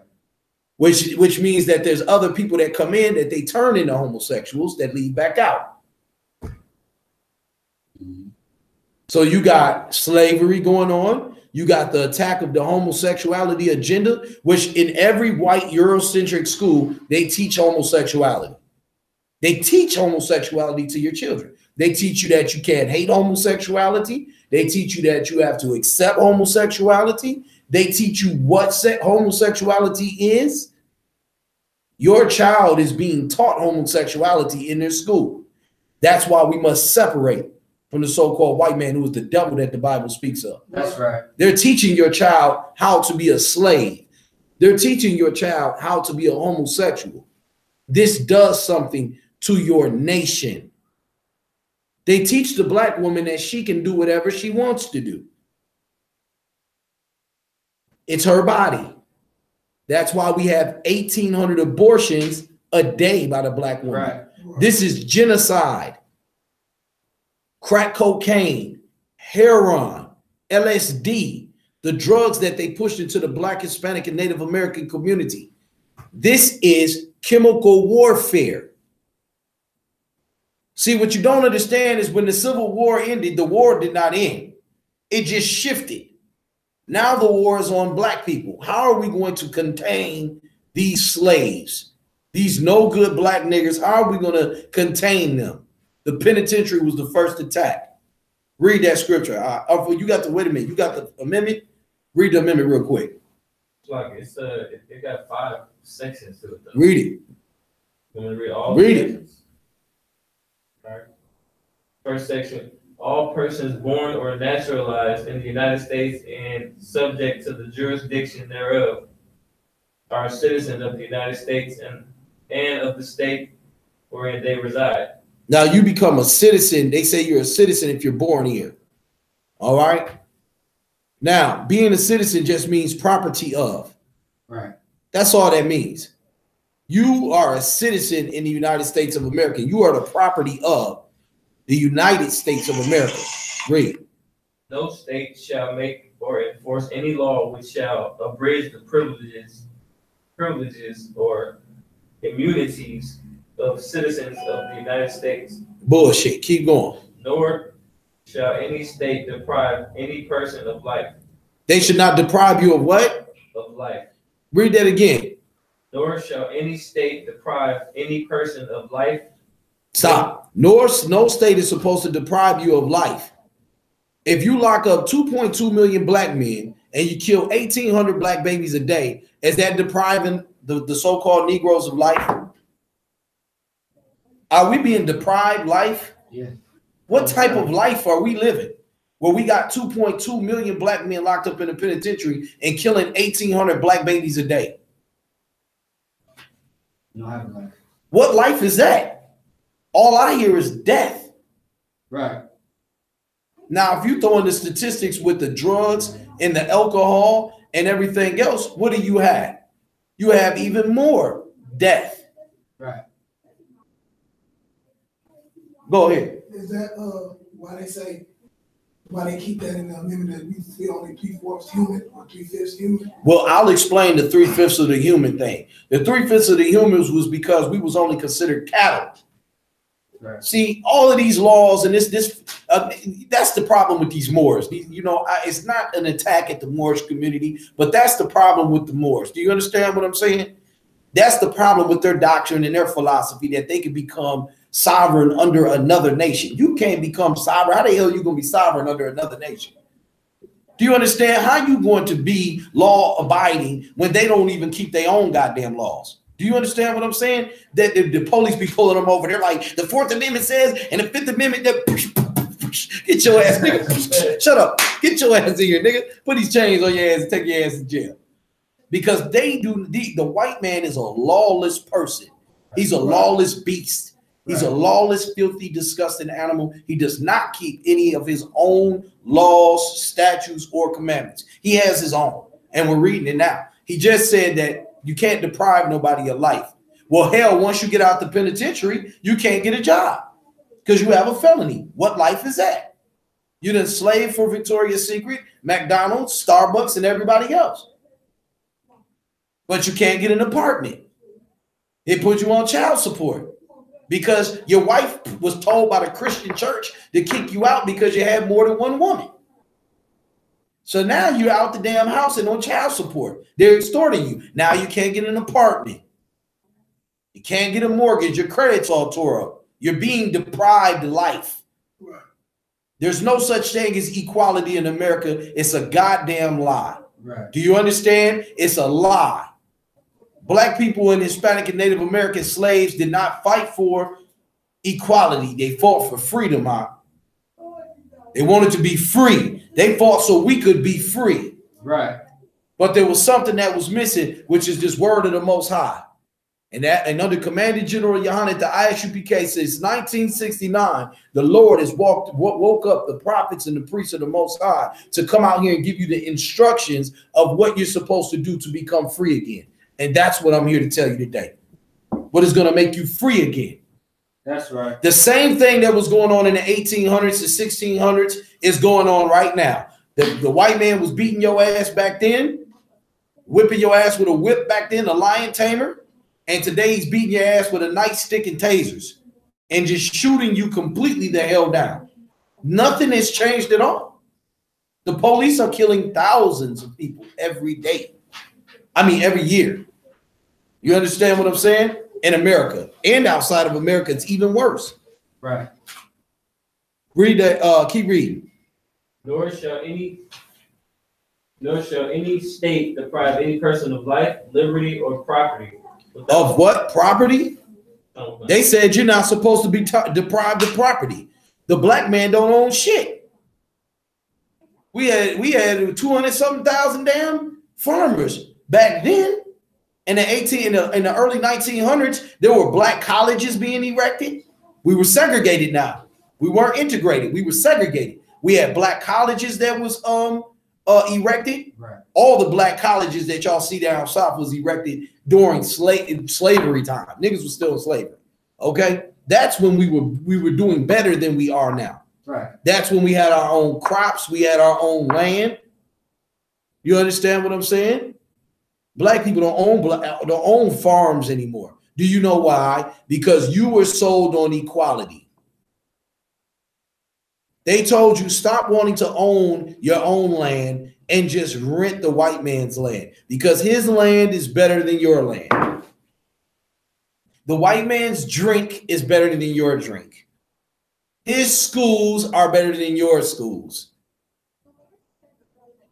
Which means that there's other people that come in that they turn into homosexuals that leave back out. Mm-hmm. So you got slavery going on. You got the attack of the homosexuality agenda, which in every white Eurocentric school, they teach homosexuality. They teach homosexuality to your children. They teach you that you can't hate homosexuality. They teach you that you have to accept homosexuality. They teach you what homosexuality is. Your child is being taught homosexuality in their school. That's why we must separate from the so-called white man who is the devil that the Bible speaks of. That's right. They're teaching your child how to be a slave. They're teaching your child how to be a homosexual. This does something to your nation. They teach the black woman that she can do whatever she wants to do. It's her body. That's why we have 1,800 abortions a day by the black woman. Right. This is genocide. Crack cocaine, heroin, LSD, the drugs that they pushed into the black, Hispanic, and Native American community. This is chemical warfare. See, what you don't understand is when the Civil War ended, the war did not end. It just shifted. Now the war is on black people. How are we going to contain these slaves, these no good black niggers? How are we going to contain them? The penitentiary was the first attack. Read that scripture. You got the, wait a minute, you got the amendment? Read the amendment real quick. Like it got 5 sections to it though. Read it. I'm gonna read all Read it. sections. All right. First section. All persons born or naturalized in the United States and subject to the jurisdiction thereof are citizens of the United States and of the state wherein they reside. Now you become a citizen. They say you're a citizen if you're born here. All right. Now, being a citizen just means property of. Right. That's all that means. You are a citizen in the United States of America. You are the property of the United States of America. Read. No state shall make or enforce any law which shall abridge the privileges or immunities of citizens of the United States. Bullshit. Keep going. Nor shall any state deprive any person of life. They should not deprive you of what? Of life. Read that again. Nor shall any state deprive any person of life. Stop. No state is supposed to deprive you of life. If you lock up 2.2 million black men and you kill 1,800 black babies a day, is that depriving the so-called Negroes of life? Are we being deprived life? Yeah. What type of life are we living? Where we got 2.2 million black men locked up in the penitentiary and killing 1,800 black babies a day. You don't have a life. What life is that? All I hear is death. Right. Now, if you throw in the statistics with the drugs and the alcohol and everything else, what do you have? You have even more death. Right. Go ahead. Is that why they keep that in the amendment that we only 3/4 human or 3/5 human? Well, I'll explain the 3/5 of the human thing. The 3/5 of the humans was because we was only considered cattle. Right. See, all of these laws and that's the problem with these Moors. It's not an attack at the Moorish community, but that's the problem with the Moors. Do you understand what I'm saying? That's the problem with their doctrine and their philosophy, that they can become sovereign under another nation. You can't become sovereign. How the hell are you going to be sovereign under another nation? Do you understand? How you going to be law abiding when they don't even keep their own goddamn laws? Do you understand what I'm saying? That the police be pulling them over. They're like, the 4th Amendment says, and the 5th Amendment, get your ass, nigga. Shut up. Get your ass in here, nigga. Put these chains on your ass and take your ass to jail. Because the white man is a lawless person. He's a lawless beast. He's a lawless, filthy, disgusting animal. He does not keep any of his own laws, statutes, or commandments. He has his own, and we're reading it now. He just said that you can't deprive nobody of life. Well, hell, once you get out the penitentiary, you can't get a job because you have a felony. What life is that? You done slave for Victoria's Secret, McDonald's, Starbucks, and everybody else. But you can't get an apartment. It puts you on child support because your wife was told by the Christian church to kick you out because you had more than one woman. So now you're out the damn house and on child support. They're extorting you. Now you can't get an apartment. You can't get a mortgage. Your credit's all tore up. You're being deprived of life. Right. There's no such thing as equality in America. It's a goddamn lie. Right. Do you understand? It's a lie. Black people and Hispanic and Native American slaves did not fight for equality. They fought for freedom. They wanted to be free. They fought so we could be free. Right. But there was something that was missing, which is this word of the Most High. And under Commander General Yohanna, the I.S.U.P.K. since 1969, the Lord has woke up the prophets and the priests of the Most High to come out here and give you the instructions of what you're supposed to do to become free again. And that's what I'm here to tell you today. What is going to make you free again? That's right. The same thing that was going on in the 1800s to 1600s is going on right now. The white man was beating your ass back then, whipping your ass with a whip back then, a lion tamer. And today he's beating your ass with a nightstick and tasers and just shooting you completely the hell down. Nothing has changed at all. The police are killing thousands of people every day. I mean, every year. You understand what I'm saying? In America and outside of America, it's even worse. Right. Read that. Keep reading. Nor shall any state deprive any person of life, liberty, or property. Of what? Property? They said you're not supposed to be deprived of property. The black man don't own shit. We had 200-something thousand damn farmers back then. In the early 1900s, there were black colleges being erected. We were segregated now. We weren't integrated. We were segregated. We had black colleges that was erected. Right. All the black colleges that y'all see down south was erected during slavery time. Niggas was still in slavery. Okay, that's when we were doing better than we are now. Right. That's when we had our own crops. We had our own land. You understand what I'm saying? Black people don't own farms anymore. Do you know why? Because you were sold on equality. They told you stop wanting to own your own land and just rent the white man's land because his land is better than your land. The white man's drink is better than your drink. His schools are better than your schools.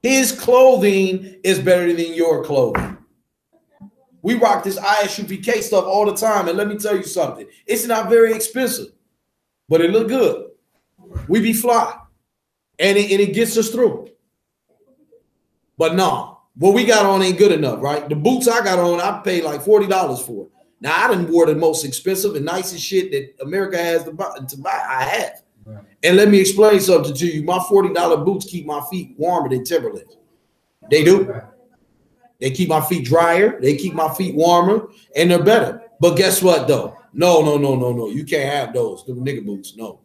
His clothing is better than your clothing. We rock this I.S.U.P.K stuff all the time, and let me tell you something. It's not very expensive, but it look good. We be fly, and it gets us through. But nah, what we got on ain't good enough, right? The boots I got on, I paid like $40 for. Now, I done wore the most expensive and nicest shit that America has to buy. I have. Right. And let me explain something to you. My $40 boots keep my feet warmer than Timberlands. They do. Right. They keep my feet drier. They keep my feet warmer, and they're better. But guess what, though? No. You can't have those. The nigga boots, no.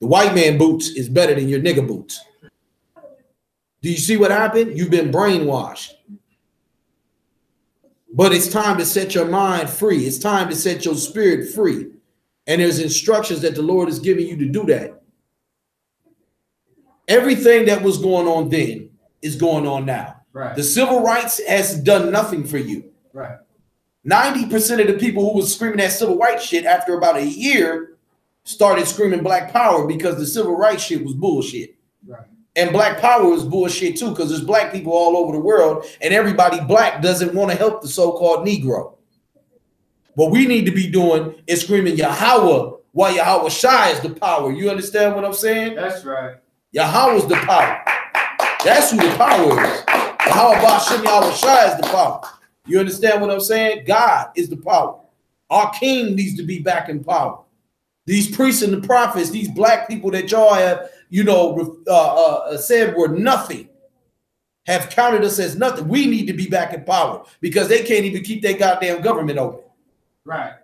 The white man boots is better than your nigga boots. Do you see what happened? You've been brainwashed. But it's time to set your mind free. It's time to set your spirit free. And there's instructions that the Lord is giving you to do that. Everything that was going on then is going on now. Right. The civil rights has done nothing for you. Right. 90% of the people who was screaming that civil rights shit after about a year started screaming black power because the civil rights shit was bullshit. Right. And black power is bullshit too because there's black people all over the world and everybody black doesn't want to help the so-called Negro. What we need to be doing is screaming Yahweh while Yahweh Shai is the power. You understand what I'm saying? That's right. Yahweh is the power. That's who the power is. How about Shem Yahweh Shai is the power? You understand what I'm saying? God is the power. Our king needs to be back in power. These priests and the prophets, these black people that y'all have, said were nothing, have counted us as nothing. We need to be back in power because they can't even keep their goddamn government open. Right.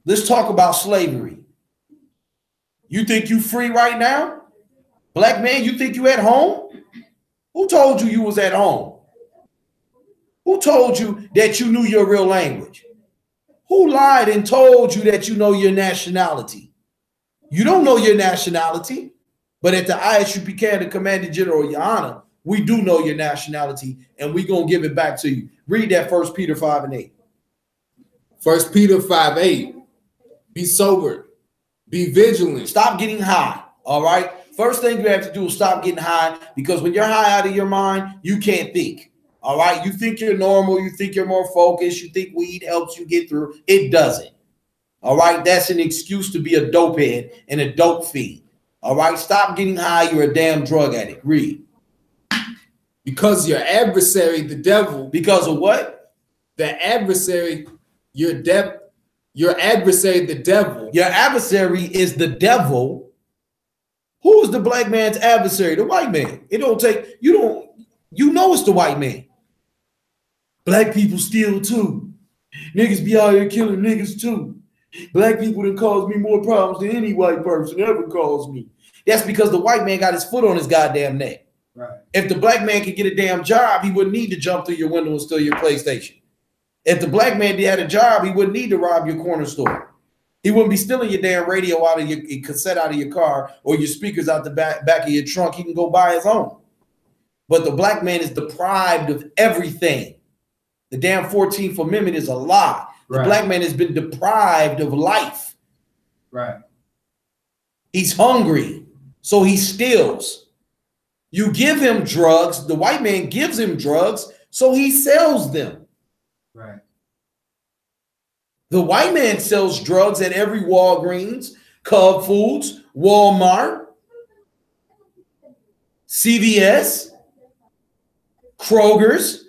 Let's talk about slavery. You think you free right now? Black man, you think you at home? Who told you was at home? Who told you that you knew your real language? Who lied and told you that you know your nationality? You don't know your nationality, but at the I.S.U.P.K, the Commander General GEN.YAHANNA, we do know your nationality, and we're going to give it back to you. Read that 1 Peter 5:8. 1 Peter 5:8. Be sober. Be vigilant. Stop getting high, all right? First thing you have to do is stop getting high because when you're high out of your mind, you can't think. All right. You think you're normal. You think you're more focused. You think weed helps you get through. It doesn't. All right. That's an excuse to be a dope head and a dope fiend. All right. Stop getting high. You're a damn drug addict. Read. Because your adversary, the devil. Because of what? The adversary, your adversary, the devil. Your adversary is the devil. Who is the black man's adversary? The white man. It don't take, you know it's the white man. Black people steal too. Niggas be out here killing niggas too. Black people done caused me more problems than any white person ever caused me. That's because the white man got his foot on his goddamn neck. Right. If the black man could get a damn job, he wouldn't need to jump through your window and steal your PlayStation. If the black man had a job, he wouldn't need to rob your corner store. He wouldn't be stealing your damn radio out of your cassette out of your car or your speakers out the back of your trunk. He can go buy his own. But the black man is deprived of everything. The damn 14th Amendment is a lie. The black man has been deprived of life. Right. He's hungry, so he steals. You give him drugs. The white man gives him drugs, so he sells them. Right. The white man sells drugs at every Walgreens, Cub Foods, Walmart, CVS, Kroger's,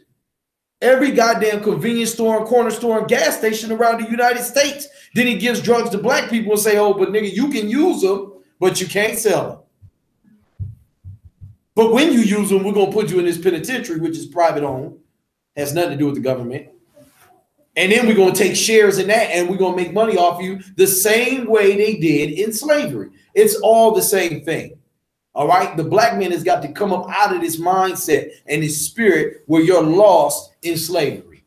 every goddamn convenience store and corner store and gas station around the United States. Then he gives drugs to black people and say, oh, but nigga, you can use them, but you can't sell them. But when you use them, we're going to put you in this penitentiary, which is private owned. Has nothing to do with the government. And then we're going to take shares in that and we're going to make money off you the same way they did in slavery. It's all the same thing. All right. The black man has got to come up out of this mindset and this spirit where you're lost in slavery.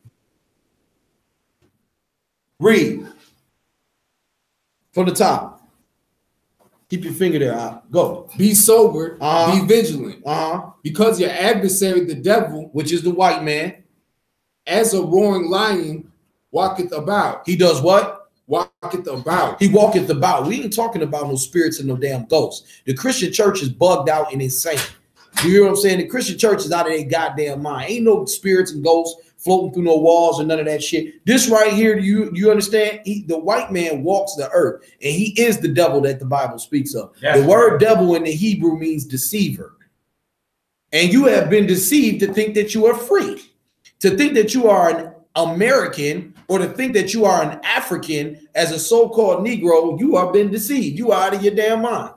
Read from the top. Keep your finger there. Go. Be sober. Be vigilant. Because your adversary, the devil, which is the white man, as a roaring lion, walketh about. He does what? Walketh about. He walketh about. We ain't talking about no spirits and no damn ghosts. The Christian church is bugged out and insane. You hear what I'm saying? The Christian church is out of their goddamn mind. Ain't no spirits and ghosts floating through no walls or none of that shit. This right here, you understand? The white man walks the earth, and he is the devil that the Bible speaks of. Yes. The word devil in the Hebrew means deceiver. And you have been deceived to think that you are free, to think that you are an American, or to think that you are an African as a so-called Negro. You are been deceived. You are out of your damn mind.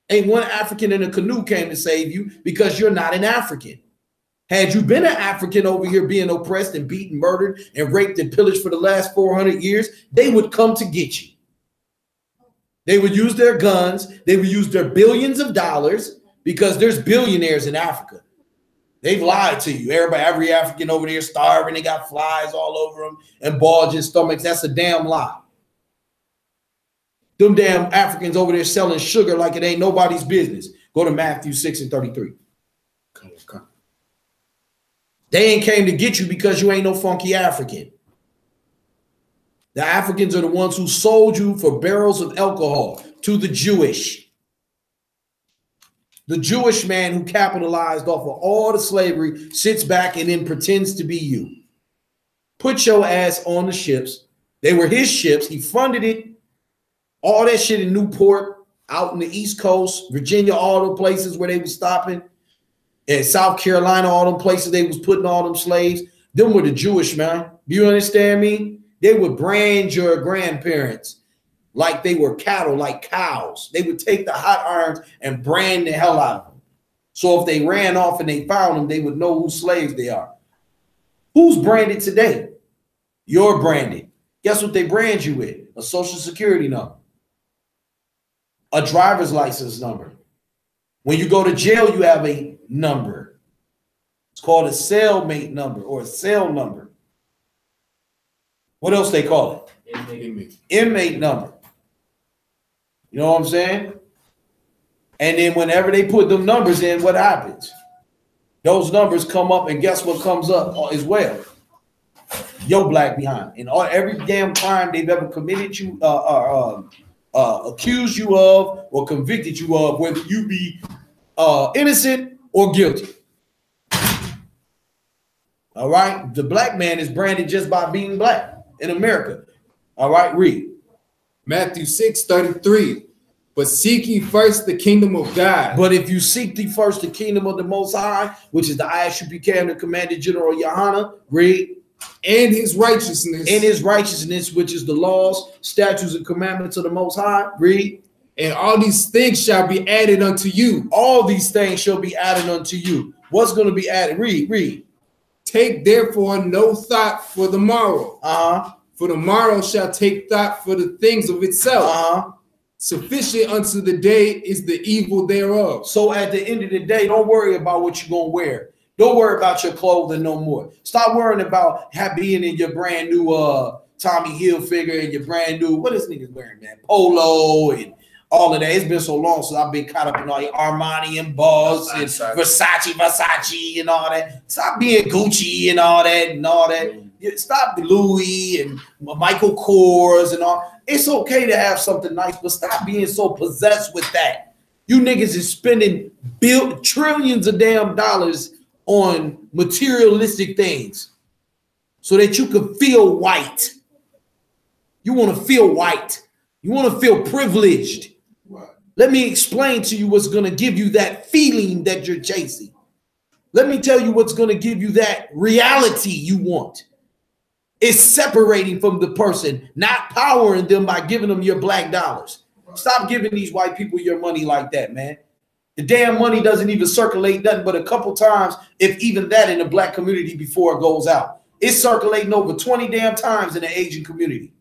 Ain't one African in a canoe came to save you because you're not an African. Had you been an African over here being oppressed and beaten, murdered, and raped and pillaged for the last 400 years, they would come to get you. They would use their guns. They would use their billions of dollars, because there's billionaires in Africa. They've lied to you. Every African over there starving. They got flies all over them and bulging stomachs. That's a damn lie. Them damn Africans over there selling sugar like it ain't nobody's business. Go to Matthew 6:33. Come. They ain't came to get you because you ain't no funky African. The Africans are the ones who sold you for barrels of alcohol to the Jewish. The Jewish man who capitalized off of all the slavery sits back and then pretends to be you. Put your ass on the ships. They were his ships. He funded it. All that shit in Newport, out in the East Coast, Virginia, all the places where they were stopping. In South Carolina, all them places they was putting all them slaves. Them were the Jewish, man. Do you understand me? They would brand your grandparents like they were cattle, like cows. They would take the hot irons and brand the hell out of them. So if they ran off and they found them, they would know whose slaves they are. Who's branded today? You're branded. Guess what they brand you with? A social security number. A driver's license number. When you go to jail, you have a number. It's called a cellmate number or a cell number. What else they call it? Inmate number. You know what I'm saying? And then whenever they put them numbers in, what happens? Those numbers come up, and guess what comes up as well? Your black behind. And every damn crime they've ever committed you, accused you of, or convicted you of, whether you be innocent or guilty. All right? The black man is branded just by being black in America. All right, read. Matthew 6:33. But seek ye first the kingdom of God. But if you seek thee first the kingdom of the Most High, which is the I.S.U.P.K and the Commander General Yahanna, read. And his righteousness. And his righteousness, which is the laws, statutes, and commandments of the Most High, read. And all these things shall be added unto you. All these things shall be added unto you. What's going to be added? Read. Take therefore no thought for the morrow. For the morrow shall take thought for the things of itself. Sufficient unto the day is the evil thereof. So at the end of the day, don't worry about what you're going to wear. Don't worry about your clothing no more. Stop worrying about being in your brand new Tommy Hilfiger and your brand new, what is niggas wearing, man? Polo and all of that. It's been so long since I've been caught up in all your Armani and Boss and Versace and all that. Stop being Gucci and all that. Stop Louis and Michael Kors and all. It's okay to have something nice, but stop being so possessed with that. You niggas is spending trillions of damn dollars on materialistic things so that you can feel white. You want to feel white. You want to feel privileged. Right. Let me explain to you what's going to give you that feeling that you're chasing. Let me tell you what's going to give you that reality you want. It's separating from the person, not powering them by giving them your black dollars. Stop giving these white people your money like that, man. The damn money doesn't even circulate nothing but a couple times, if even that, in the black community before it goes out. It's circulating over 20 damn times in the Asian community.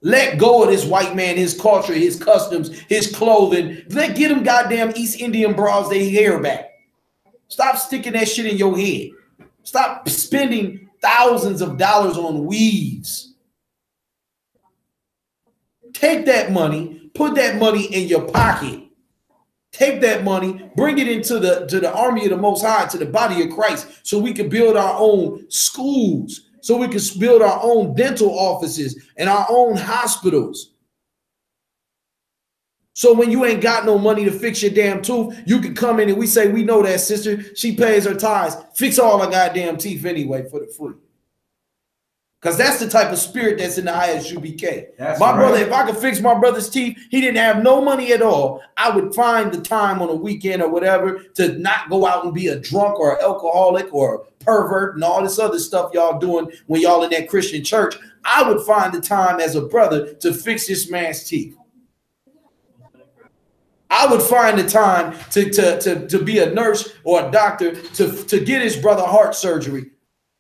Let go of this white man, his culture, his customs, his clothing. Get them goddamn East Indian bras their hair back. Stop sticking that shit in your head. Stop spending thousands of dollars on weaves. Take that money, put that money in your pocket. Take that money, bring it into the army of the Most High, to the body of Christ, so we can build our own schools, so we can build our own dental offices and our own hospitals. So when you ain't got no money to fix your damn tooth, you can come in and we say, we know that sister, she pays her tithes, fix all her goddamn teeth anyway for the free. Because that's the type of spirit that's in the I.S.U.P.K. My brother, if I could fix my brother's teeth, he didn't have no money at all, I would find the time on a weekend or whatever to not go out and be a drunk or an alcoholic or a pervert and all this other stuff y'all doing when y'all in that Christian church. I would find the time as a brother to fix this man's teeth. I would find the time to be a nurse or a doctor to get his brother heart surgery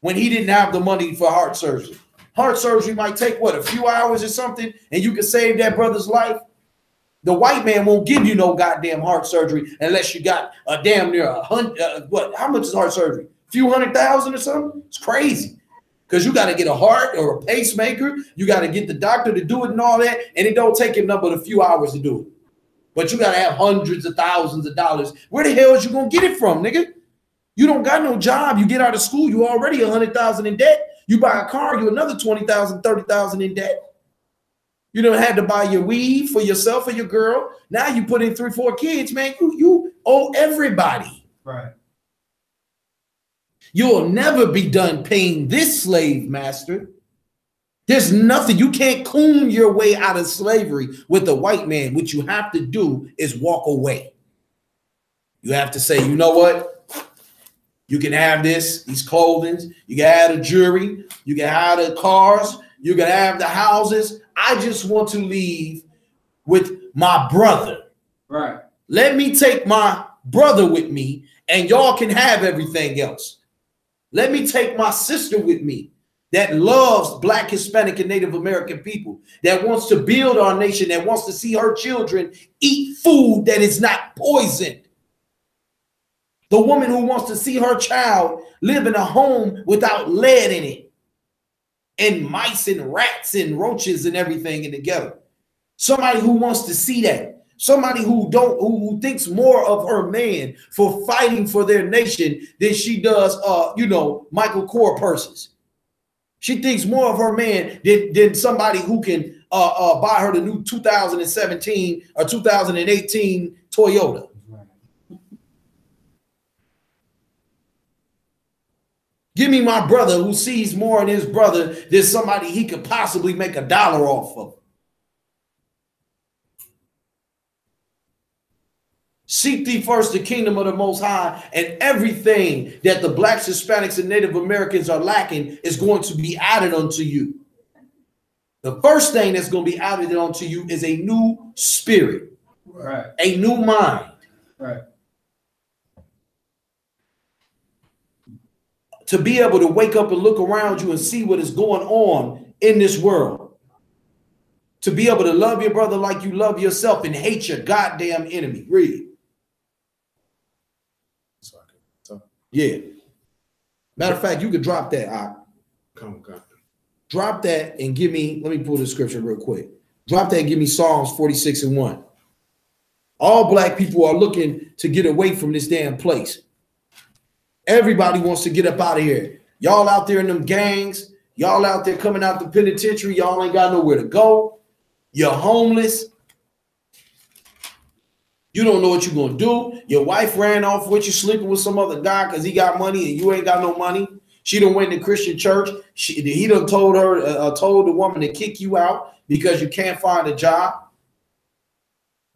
when he didn't have the money for heart surgery. Heart surgery might take, what, a few hours or something, and you can save that brother's life. The white man won't give you no goddamn heart surgery unless you got a damn near what? How much is heart surgery? A few $100,000 or something? It's crazy. Because you got to get a heart or a pacemaker. You got to get the doctor to do it and all that, and it don't take him nothing but a few hours to do it. But you got to have hundreds of thousands of dollars. Where the hell is you going to get it from, nigga? You don't got no job. You get out of school, you already $100,000 in debt. You buy a car, you another $20,000, $30,000 in debt. You don't have to buy your weave for yourself or your girl. Now you put in 3, 4 kids, man. You owe everybody. Right. You'll never be done paying this slave master. There's nothing. You can't coon your way out of slavery with the white man. What you have to do is walk away. You have to say, you know what? You can have these clothing, you can have the jewelry, you can have the cars, you can have the houses. I just want to leave with my brother. Right. Let me take my brother with me, and y'all can have everything else. Let me take my sister with me that loves Black, Hispanic, and Native American people, that wants to build our nation, that wants to see her children eat food that is not poisoned. The woman who wants to see her child live in a home without lead in it, and mice and rats and roaches and everything in together. Somebody who wants to see that. Somebody who thinks more of her man for fighting for their nation than she does, Michael Kors purses. She thinks more of her man than somebody who can buy her the new 2017 or 2018 Toyota. Give me my brother who sees more in his brother than somebody he could possibly make $1 off of. Seek thee first the kingdom of the Most High, and everything that the Blacks, Hispanics, and Native Americans are lacking is going to be added unto you. The first thing that's going to be added unto you is a new spirit, Right. a new mind. Right. To be able to wake up and look around you and see what is going on in this world. To be able to love your brother like you love yourself and hate your goddamn enemy. Read. Yeah. Matter of fact, you could drop that. Come. Drop that and give me, let me pull the scripture real quick. Drop that and give me Psalms 46:1. All Black people are looking to get away from this damn place. Everybody wants to get up out of here. Y'all out there in them gangs. Y'all out there coming out the penitentiary. Y'all ain't got nowhere to go. You're homeless. You don't know what you're going to do. Your wife ran off with you sleeping with some other guy because he got money and you ain't got no money. She done went to Christian church. He done told her, told the woman to kick you out because you can't find a job.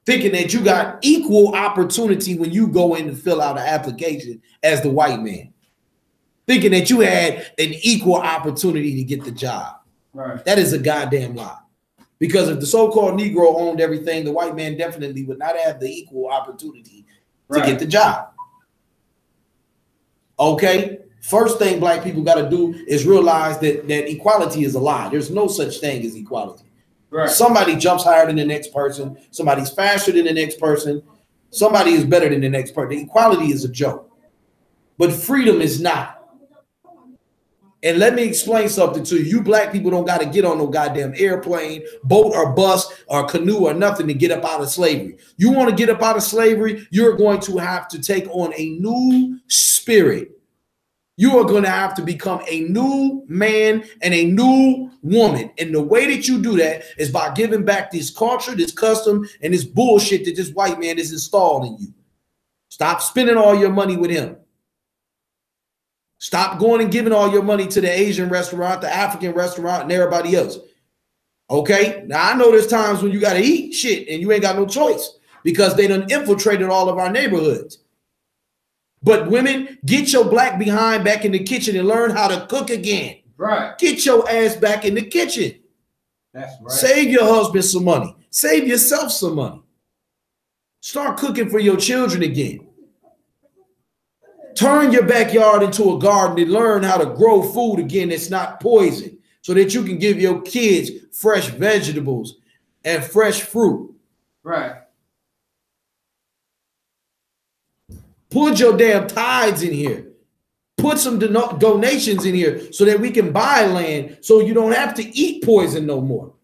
Thinking that you got equal opportunity when you go in to fill out an application as the white man. Thinking that you had an equal opportunity to get the job. Right. That is a goddamn lie. Because if the so-called Negro owned everything, the white man definitely would not have the equal opportunity to get the job. Okay? First thing black people got to do is realize that equality is a lie. There's no such thing as equality. Right. Somebody jumps higher than the next person. Somebody's faster than the next person. Somebody is better than the next person. Equality is a joke. But freedom is not. And let me explain something to you. You black people don't got to get on no goddamn airplane, boat or bus or canoe or nothing to get up out of slavery. You want to get up out of slavery, you're going to have to take on a new spirit. You are going to have to become a new man and a new woman. And the way that you do that is by giving back this culture, this custom, and this bullshit that this white man is installed in you. Stop spending all your money with him. Stop going and giving all your money to the Asian restaurant, the African restaurant, and everybody else. Okay? Now, I know there's times when you got to eat shit and you ain't got no choice because they done infiltrated all of our neighborhoods. But women, get your black behind back in the kitchen and learn how to cook again. Right. Get your ass back in the kitchen. That's right. Save your husband some money. Save yourself some money. Start cooking for your children again. Turn your backyard into a garden and learn how to grow food again that's not poison so that you can give your kids fresh vegetables and fresh fruit. Right. Put your damn tithes in here. Put some donations in here so that we can buy land so you don't have to eat poison no more.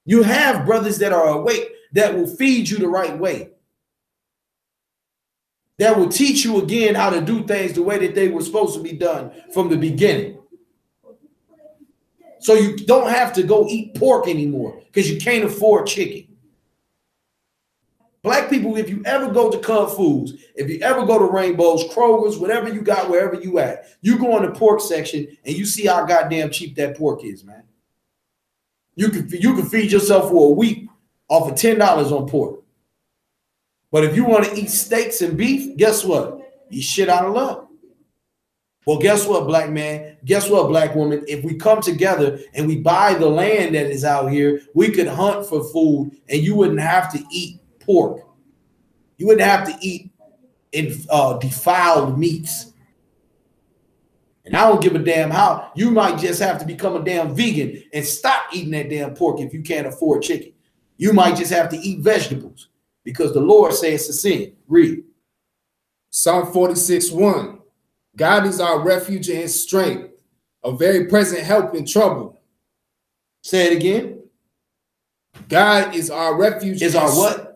You have brothers that are awake that will feed you the right way. That will teach you again how to do things the way that they were supposed to be done from the beginning. So you don't have to go eat pork anymore because you can't afford chicken. Black people, if you ever go to Kung Foods, if you ever go to Rainbows, Kroger's, whatever you got, wherever you at, you go in the pork section and you see how goddamn cheap that pork is, man. You can feed yourself for a week off of $10 on pork. But if you want to eat steaks and beef, guess what? You shit out of luck. Well, guess what, black man? Guess what, black woman? If we come together and we buy the land that is out here, we could hunt for food and you wouldn't have to eat pork. You wouldn't have to eat defiled meats. And I don't give a damn how. You might just have to become a damn vegan and stop eating that damn pork if you can't afford chicken. You might just have to eat vegetables because the Lord says it's a sin. Read. Psalm 46:1. God is our refuge and strength, a very present help in trouble. Say it again. God is our refuge. Is our what?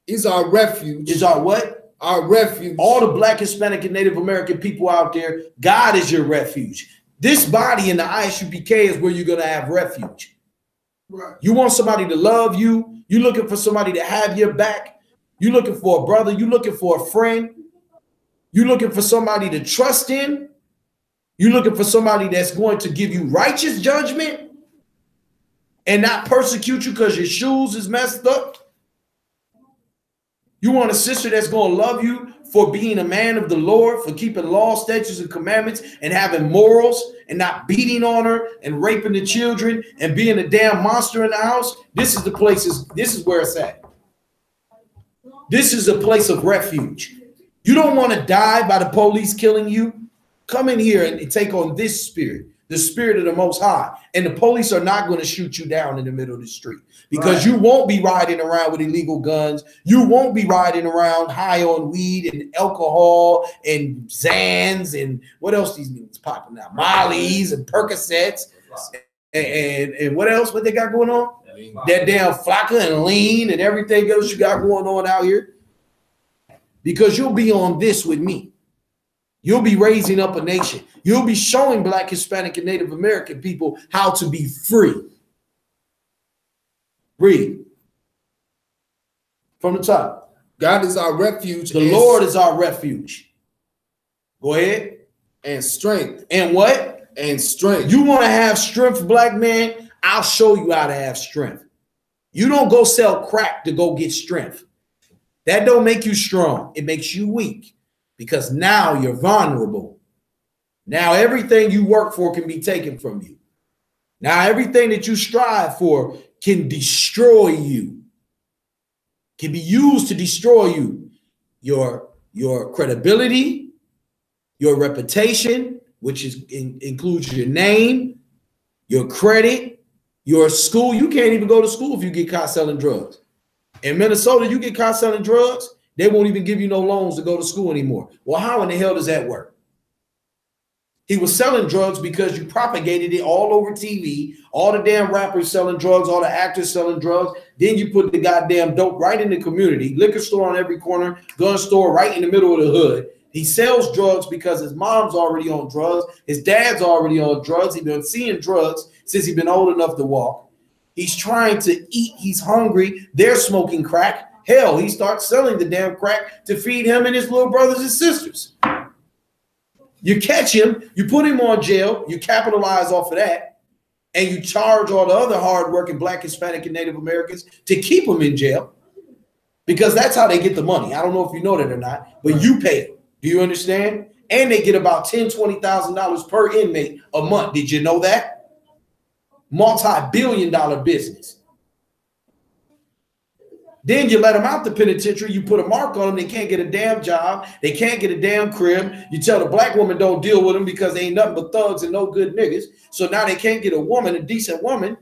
Is our refuge. Is our what? Our refuge. All the Black, Hispanic, and Native American people out there, God is your refuge. This body in the I.S.U.P.K is where you're going to have refuge. Right. You want somebody to love you. You're looking for somebody to have your back. You're looking for a brother. You're looking for a friend. You're looking for somebody to trust in. You're looking for somebody that's going to give you righteous judgment and not persecute you because your shoes is messed up. You want a sister that's going to love you for being a man of the Lord, for keeping law, statutes, and commandments and having morals and not beating on her and raping the children and being a damn monster in the house. This is the places. This is where it's at. This is a place of refuge. You don't want to die by the police killing you. Come in here and take on this spirit, the spirit of the Most High. And the police are not going to shoot you down in the middle of the street because you won't be riding around with illegal guns. You won't be riding around high on weed and alcohol and Xans and what else these niggas popping out? Mollies and Percocets and what else? What they got going on? That damn Flocka and Lean and everything else you got going on out here. Because you'll be on this with me. You'll be raising up a nation. You'll be showing Black, Hispanic, and Native American people how to be free. Read. From the top. God is our refuge. The Lord is our refuge. Go ahead. And strength. And what? And strength. You want to have strength, black man? I'll show you how to have strength. You don't go sell crack to go get strength. That don't make you strong. It makes you weak because now you're vulnerable. Now everything you work for can be taken from you. Now everything that you strive for can destroy you, can be used to destroy you. Your credibility, your reputation, which includes your name, your credit, your school. You can't even go to school if you get caught selling drugs. In Minnesota, you get caught selling drugs, they won't even give you no loans to go to school anymore. Well, how in the hell does that work? He was selling drugs because you propagated it all over TV, all the damn rappers selling drugs, all the actors selling drugs. Then you put the goddamn dope right in the community, liquor store on every corner, gun store right in the middle of the hood. He sells drugs because his mom's already on drugs. His dad's already on drugs. He's been seeing drugs since he's been old enough to walk. He's trying to eat. He's hungry. They're smoking crack. Hell, he starts selling the damn crack to feed him and his little brothers and sisters. You catch him, you put him on jail, you capitalize off of that, and you charge all the other hardworking Black, Hispanic, and Native Americans to keep them in jail because that's how they get the money. I don't know if you know that or not, but you pay them. Do you understand? And they get about $10,000, $20,000 per inmate a month. Did you know that? Multi-billion-dollar business. Then you let them out the penitentiary. You put a mark on them. They can't get a damn job. They can't get a damn crib. You tell the black woman don't deal with them because they ain't nothing but thugs and no good niggas. So now they can't get a woman, a decent woman.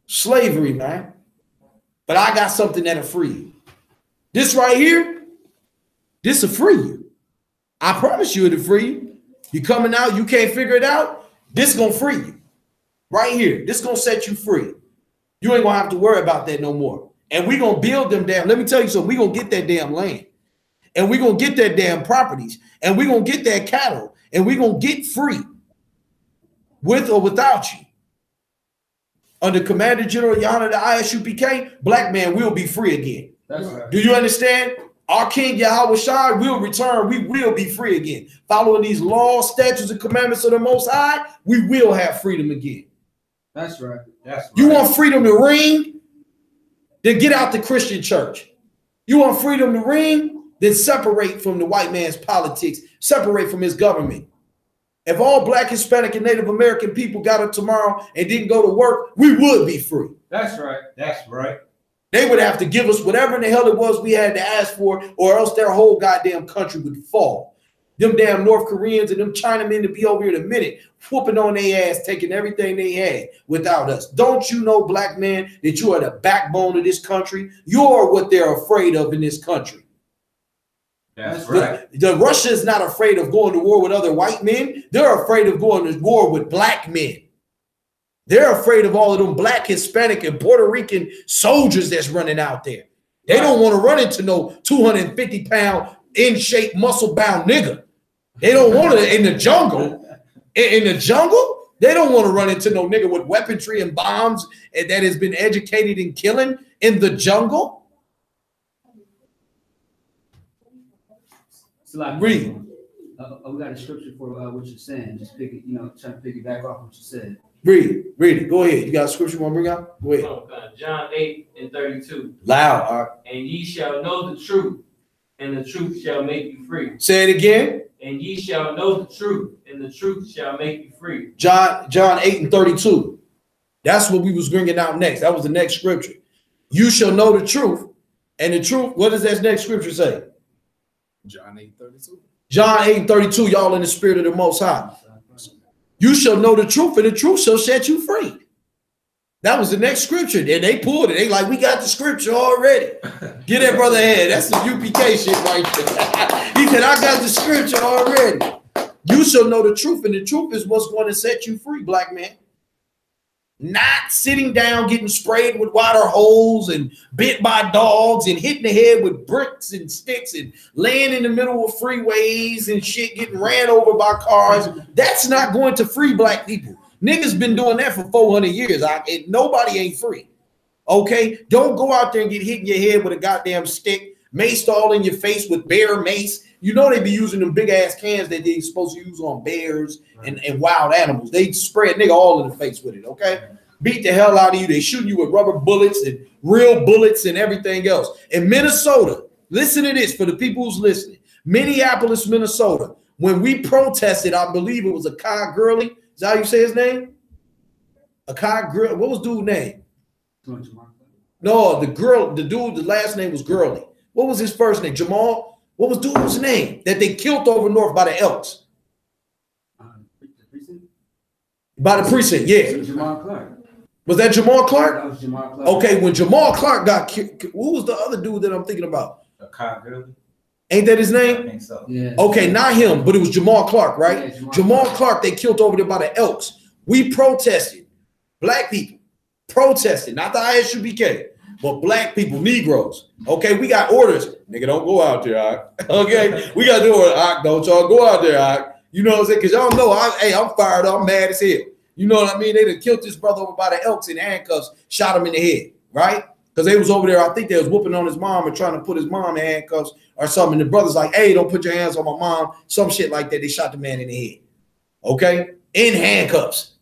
Slavery, man. But I got something that'll free you. This right here, this will free you. I promise you it'll free you. You coming out, you can't figure it out. This gonna free you. Right here, this is gonna set you free. You ain't gonna have to worry about that no more. And we're gonna build them damn. Let me tell you something. We're gonna get that damn land, and we're gonna get that damn properties, and we're gonna get that cattle, and we're gonna get free with or without you. Under Commander General Yahanna, the I.S.U.P.K, black man will be free again. That's right. Do you understand? Our King Yahweh Shai will return. We will be free again. Following these laws, statutes, and commandments of the Most High, we will have freedom again. That's right. That's right. You want freedom to ring? Then get out the Christian church. You want freedom to ring? Then separate from the white man's politics. Separate from his government. If all Black, Hispanic, and Native American people got up tomorrow and didn't go to work, we would be free. That's right. That's right. They would have to give us whatever in the hell it was we had to ask for, or else their whole goddamn country would fall. Them damn North Koreans and them Chinamen to be over here in a minute, whooping on their ass, taking everything they had without us. Don't you know, black man, that you are the backbone of this country? You're what they're afraid of in this country. That's right. The Russia is not afraid of going to war with other white men. They're afraid of going to war with black men. They're afraid of all of them Black, Hispanic, and Puerto Rican soldiers that's running out there. They don't want to run into no 250-pound, in-shape, muscle-bound nigga. They don't want to in the jungle. In the jungle, they don't want to run into no nigga with weaponry and bombs and that has been educated in killing in the jungle. So like, Read. We got a scripture for what you're saying. Just pick it, trying to piggyback off what you said. Read it. Go ahead. You got a scripture you want to bring out? Go ahead. John 8:32. Loud. All right. And ye shall know the truth, and the truth shall make you free. Say it again. And ye shall know the truth, and the truth shall make you free. John 8:32. That's what we was bringing out next. That was the next scripture. You shall know the truth, and the truth. What does that next scripture say? John 8:32. John 8:32. Y'all in the spirit of the Most High. You shall know the truth, and the truth shall set you free. That was the next scripture. And they pulled it. They like, we got the scripture already. Get that brother head. That's the UPK shit right there. He said, I got the scripture already. You shall know the truth, and the truth is what's going to set you free, black man. Not sitting down getting sprayed with water holes and bit by dogs and hitting the head with bricks and sticks and laying in the middle of freeways and shit, getting ran over by cars. That's not going to free black people. Niggas been doing that for 400 years. Nobody ain't free. Okay? Don't go out there and get hit in your head with a goddamn stick, maced all in your face with bear mace. You know they be using them big ass cans that they supposed to use on bears and wild animals. They spray a nigga all in the face with it, okay? Beat the hell out of you. They shooting you with rubber bullets and real bullets and everything else. In Minnesota, listen to this for the people who's listening. Minneapolis, Minnesota. When we protested, I believe it was I.S.U.P.K. Is that how you say his name? I.S.U.P.K. What was dude's name? No, the dude, the last name was Gurley. What was his first name? Jamal? What was dude's name that they killed over north by the Elks? By the precinct, yeah. Jamal Clark. Was that Jamal Clark? That was Jamal Clark. Okay, when Jamal Clark got killed, who was the other dude that I'm thinking about? I.S.U.P.K. Ain't that his I name? think so. Yeah. Okay, not him, but it was Jamal Clark, right? Yeah, Jamal Clark, they killed over there by the Elks. We protested. Black people protested, not the I.S.U.P.K, but black people, Negroes. Okay, we got orders. Nigga, don't go out there, Ike. Okay, we got to do it, Ike. Don't y'all go out there, Ike. You know what I'm saying? Because y'all know, I'm fired up. I'm mad as hell. You know what I mean? They done killed this brother over by the Elks in handcuffs, shot him in the head, right? Because they was over there, I think they was whooping on his mom and trying to put his mom in handcuffs or something. The brother's like, hey, don't put your hands on my mom. Some shit like that. They shot the man in the head. Okay? In handcuffs.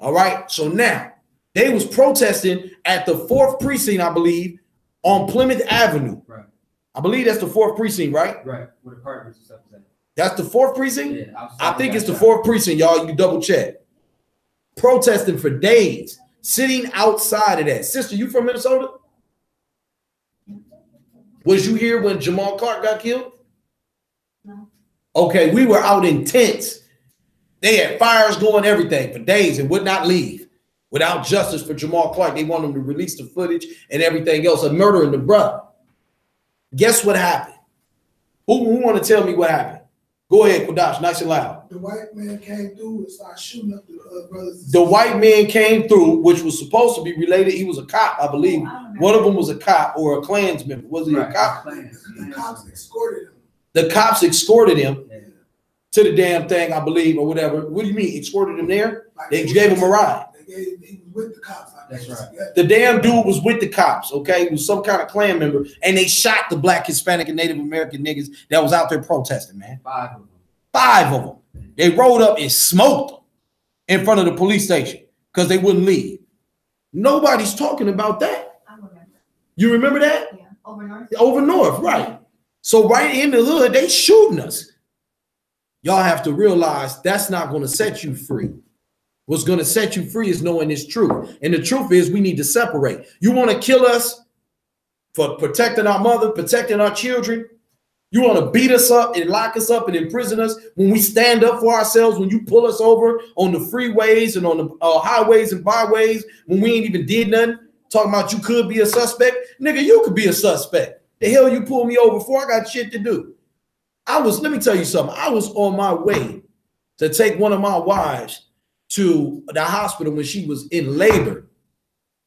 All right? So now, they was protesting at the 4th precinct, I believe, on Plymouth Avenue. Right. I believe that's the 4th precinct, right? Right. Where the partners and stuff is at. That's the 4th precinct? Yeah, I think it's the 4th precinct, y'all. You double check. Protesting for days, sitting outside of that. Sister, you from Minnesota? Was you here when Jamal Clark got killed? No. Okay, we were out in tents. They had fires going, everything for days and would not leave without justice for Jamal Clark. They want him to release the footage and everything else of murdering the brother. Guess what happened? Who want to tell me what happened? Go ahead, Kodash, nice and loud. The white man came through and started shooting up the brothers. The white man came through, which was supposed to be related. He was a cop, I believe. One of them was a cop or a Klans member. Was he a cop? The cops escorted him. The cops escorted him to the damn thing, I believe, or whatever. What do you mean? Escorted him there? Like They gave him a ride. He was with the cops. That's right. Yeah. The damn dude was with the cops, okay? He was some kind of Klan member, and they shot the black, Hispanic, and Native American niggas that was out there protesting, man. 5 of them. 5 of them. They rolled up and smoked them in front of the police station because they wouldn't leave. Nobody's talking about that. I remember. You remember that? Yeah. Over north. Over north, right. So right in the hood, they shooting us. Y'all have to realize that's not going to set you free. What's going to set you free is knowing it's true. And the truth is we need to separate. You want to kill us for protecting our mother, protecting our children? You want to beat us up and lock us up and imprison us when we stand up for ourselves, when you pull us over on the freeways and on the highways and byways when we ain't even did nothing, talking about you could be a suspect? Nigga, you could be a suspect. The hell you pull me over for? I got shit to do. Let me tell you something. I was on my way to take one of my wives to the hospital when she was in labor,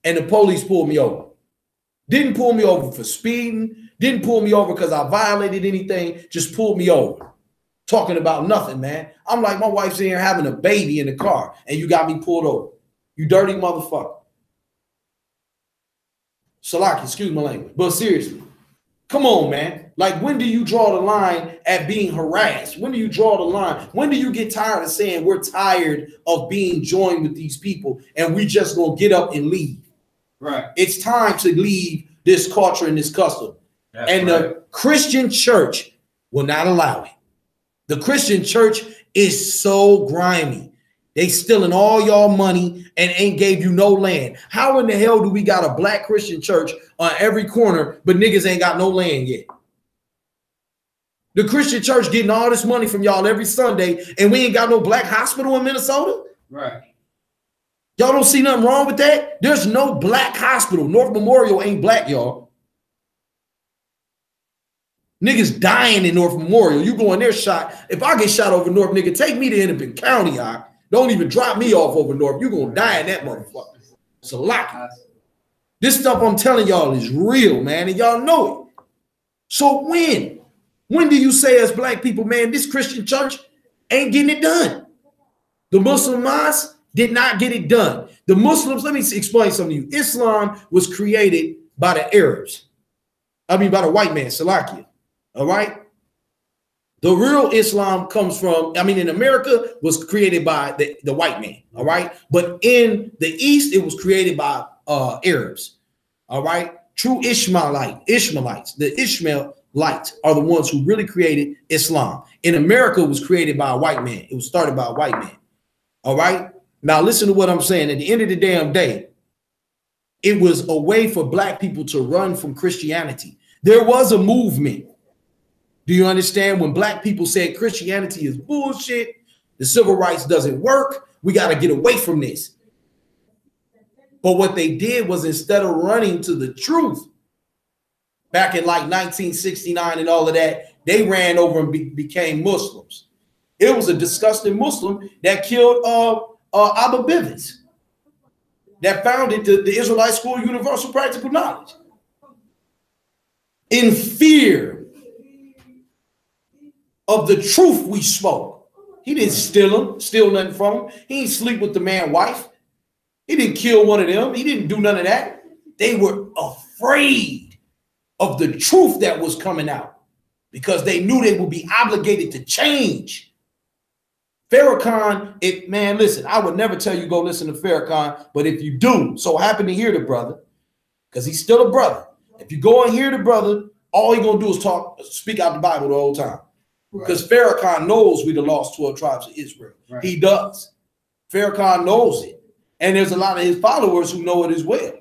and the police pulled me over. Didn't pull me over for speeding, didn't pull me over because I violated anything, just pulled me over. Talking about nothing, man. I'm like, my wife's in here having a baby in the car, and you got me pulled over. You dirty motherfucker. Salaki, excuse my language, but seriously. Come on, man. Like, when do you draw the line at being harassed? When do you draw the line? When do you get tired of saying we're tired of being joined with these people and we just gonna get up and leave? Right. It's time to leave this culture and this custom. That's and right. The Christian church will not allow it. The Christian church is so grimy. They stealing all y'all money and ain't gave you no land. How in the hell do we got a black Christian church on every corner, but niggas ain't got no land yet? The Christian church getting all this money from y'all every Sunday, and we ain't got no black hospital in Minnesota? Right. Y'all don't see nothing wrong with that? There's no black hospital. North Memorial ain't black, y'all. Niggas dying in North Memorial. You go in there shot. If I get shot over North, nigga, take me to Hennepin County, Don't even drop me off over North. You're going to die in that motherfucker. It's a lot. This stuff I'm telling y'all is real, man, and y'all know it. So when do you say as black people, man, this Christian church ain't getting it done? The Muslim mosque did not get it done. The Muslims, let me explain something to you. Islam was created by the Arabs. I mean, by the white man, Salakia. All right. The real Islam comes from, I mean, in America was created by the white man. All right. But in the East, it was created by Arabs. All right. True Ishmaelites, the Ishmaelites are the ones who really created Islam. In America, it was created by a white man. It was started by a white man. All right. Now, listen to what I'm saying. At the end of the damn day, it was a way for black people to run from Christianity. There was a movement. Do you understand? When black people said Christianity is bullshit, the civil rights doesn't work, we got to get away from this. But what they did was, instead of running to the truth back in like 1969 and all of that, they ran over and became Muslims. It was a disgusting Muslim that killed Abba Bivens, that founded the Israelite School of Universal Practical Knowledge. In fear of the truth we spoke. He didn't steal nothing from him. He didn't sleep with the man's wife. He didn't kill one of them. He didn't do none of that. They were afraid of the truth that was coming out because they knew they would be obligated to change. Farrakhan, man, listen, I would never tell you go listen to Farrakhan, but if you do, so happen to hear the brother, because he's still a brother. If you go and hear the brother, all he's going to do is speak out the Bible the whole time. Because Farrakhan knows we the lost 12 tribes of Israel. Right. He does. Farrakhan knows it. And there's a lot of his followers who know it as well.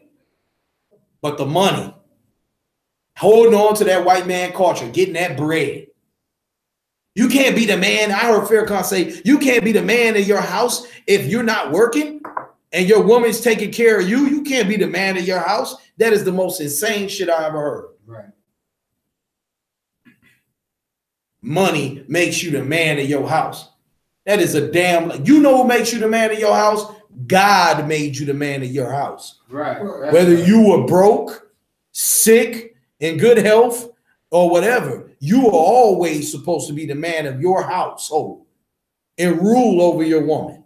But the money, holding on to that white man culture, getting that bread. You can't be the man. I heard Farrakhan say, you can't be the man in your house if you're not working and your woman's taking care of you. You can't be the man in your house. That is the most insane shit I ever heard. Right. Money makes you the man in your house. That is a damn, you know who makes you the man in your house? God made you the man in your house. Right. Whether you were broke, sick, in good health, or whatever, you are always supposed to be the man of your household and rule over your woman.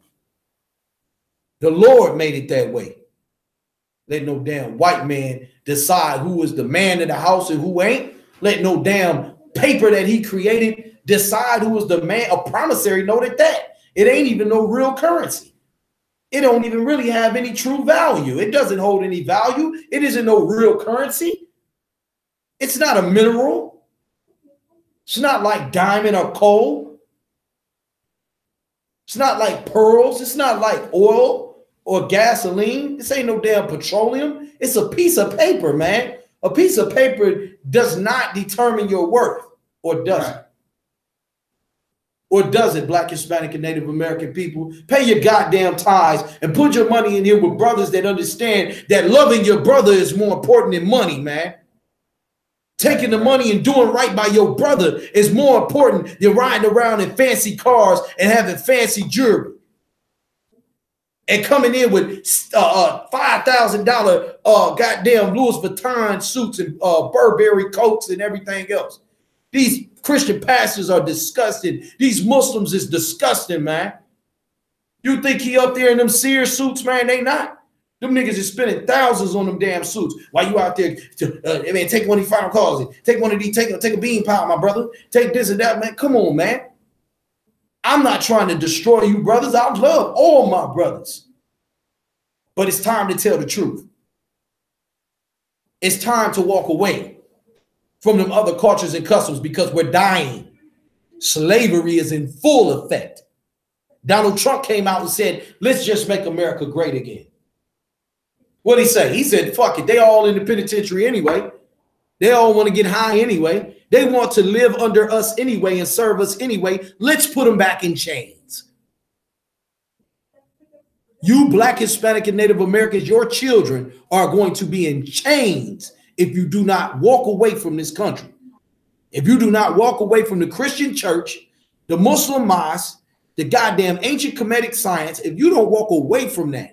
The Lord made it that way. Let no damn white man decide who is the man in the house and who ain't. Let no damn paper that he created decide who is the man. A promissory note at that. It ain't even no real currency. It don't even really have any true value. It doesn't hold any value. It isn't no real currency. It's not a mineral. It's not like diamond or coal. It's not like pearls. It's not like oil or gasoline. This ain't no damn petroleum. It's a piece of paper, man. A piece of paper does not determine your worth, or does it? Or does it, Black, Hispanic, and Native American people? Pay your goddamn tithes and put your money in here with brothers that understand that loving your brother is more important than money, man. Taking the money and doing right by your brother is more important than riding around in fancy cars and having fancy jewelry. And coming in with $5,000 goddamn Louis Vuitton suits and Burberry coats and everything else. These Christian pastors are disgusting. These Muslims is disgusting, man. You think he up there in them Sears suits, man? They not. Them niggas is spending thousands on them damn suits. While you out there, man, take one of these final calls. Take one of these, take a bean pie, my brother. Take this and that, man. Come on, man. I'm not trying to destroy you, brothers. I love all my brothers. But it's time to tell the truth. It's time to walk away from them other cultures and customs because we're dying. Slavery is in full effect. Donald Trump came out and said, let's just make America great again. What'd he say? He said, fuck it. They all in the penitentiary anyway. They all want to get high anyway. They want to live under us anyway and serve us anyway. Let's put them back in chains. You Black, Hispanic, and Native Americans, your children are going to be in chains if you do not walk away from this country. If you do not walk away from the Christian church, the Muslim mosque, the goddamn ancient Kemetic science, if you don't walk away from that,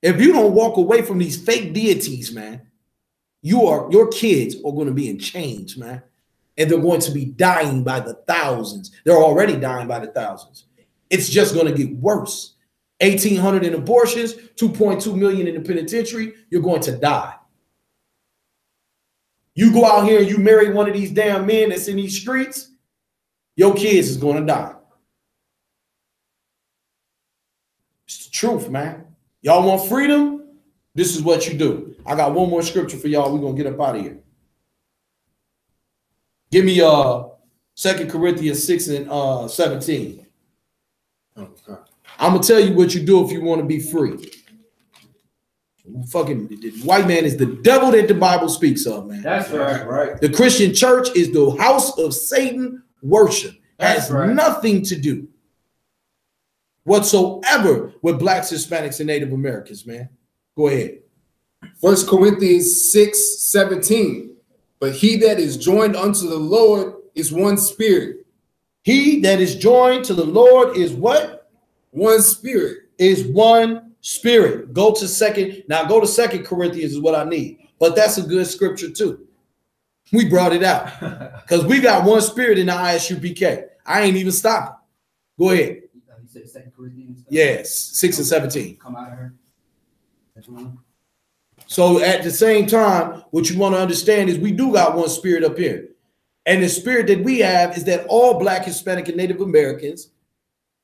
if you don't walk away from these fake deities, man, your kids are going to be in chains, man. And they're going to be dying by the thousands. They're already dying by the thousands. It's just going to get worse. 1,800 in abortions, 2.2 million in the penitentiary. You're going to die. You go out here and you marry one of these damn men that's in these streets, your kids is going to die. It's the truth, man. Y'all want freedom? This is what you do. I got one more scripture for y'all. We're going to get up out of here. Give me 2 Corinthians 6 and 17. Okay. I'm going to tell you what you do if you want to be free. Fucking the white man is the devil that the Bible speaks of, man. That's right. The Christian church is the house of Satan worship. Has nothing to do whatsoever with blacks, Hispanics, and Native Americans, man. Go ahead. 1 Corinthians 6:17. But he that is joined unto the Lord is one spirit. He that is joined to the Lord is what? One spirit. Is one spirit. Go to 2 Corinthians is what I need. But that's a good scripture too. We brought it out because we got one spirit in the I.S.U.P.K. I ain't even stopping. Go ahead. You said 2 Corinthians? Yes, 6 and 17. Come out of her. So at the same time, what you want to understand is we do got one spirit up here. And the spirit that we have is that all black, Hispanic, and Native Americans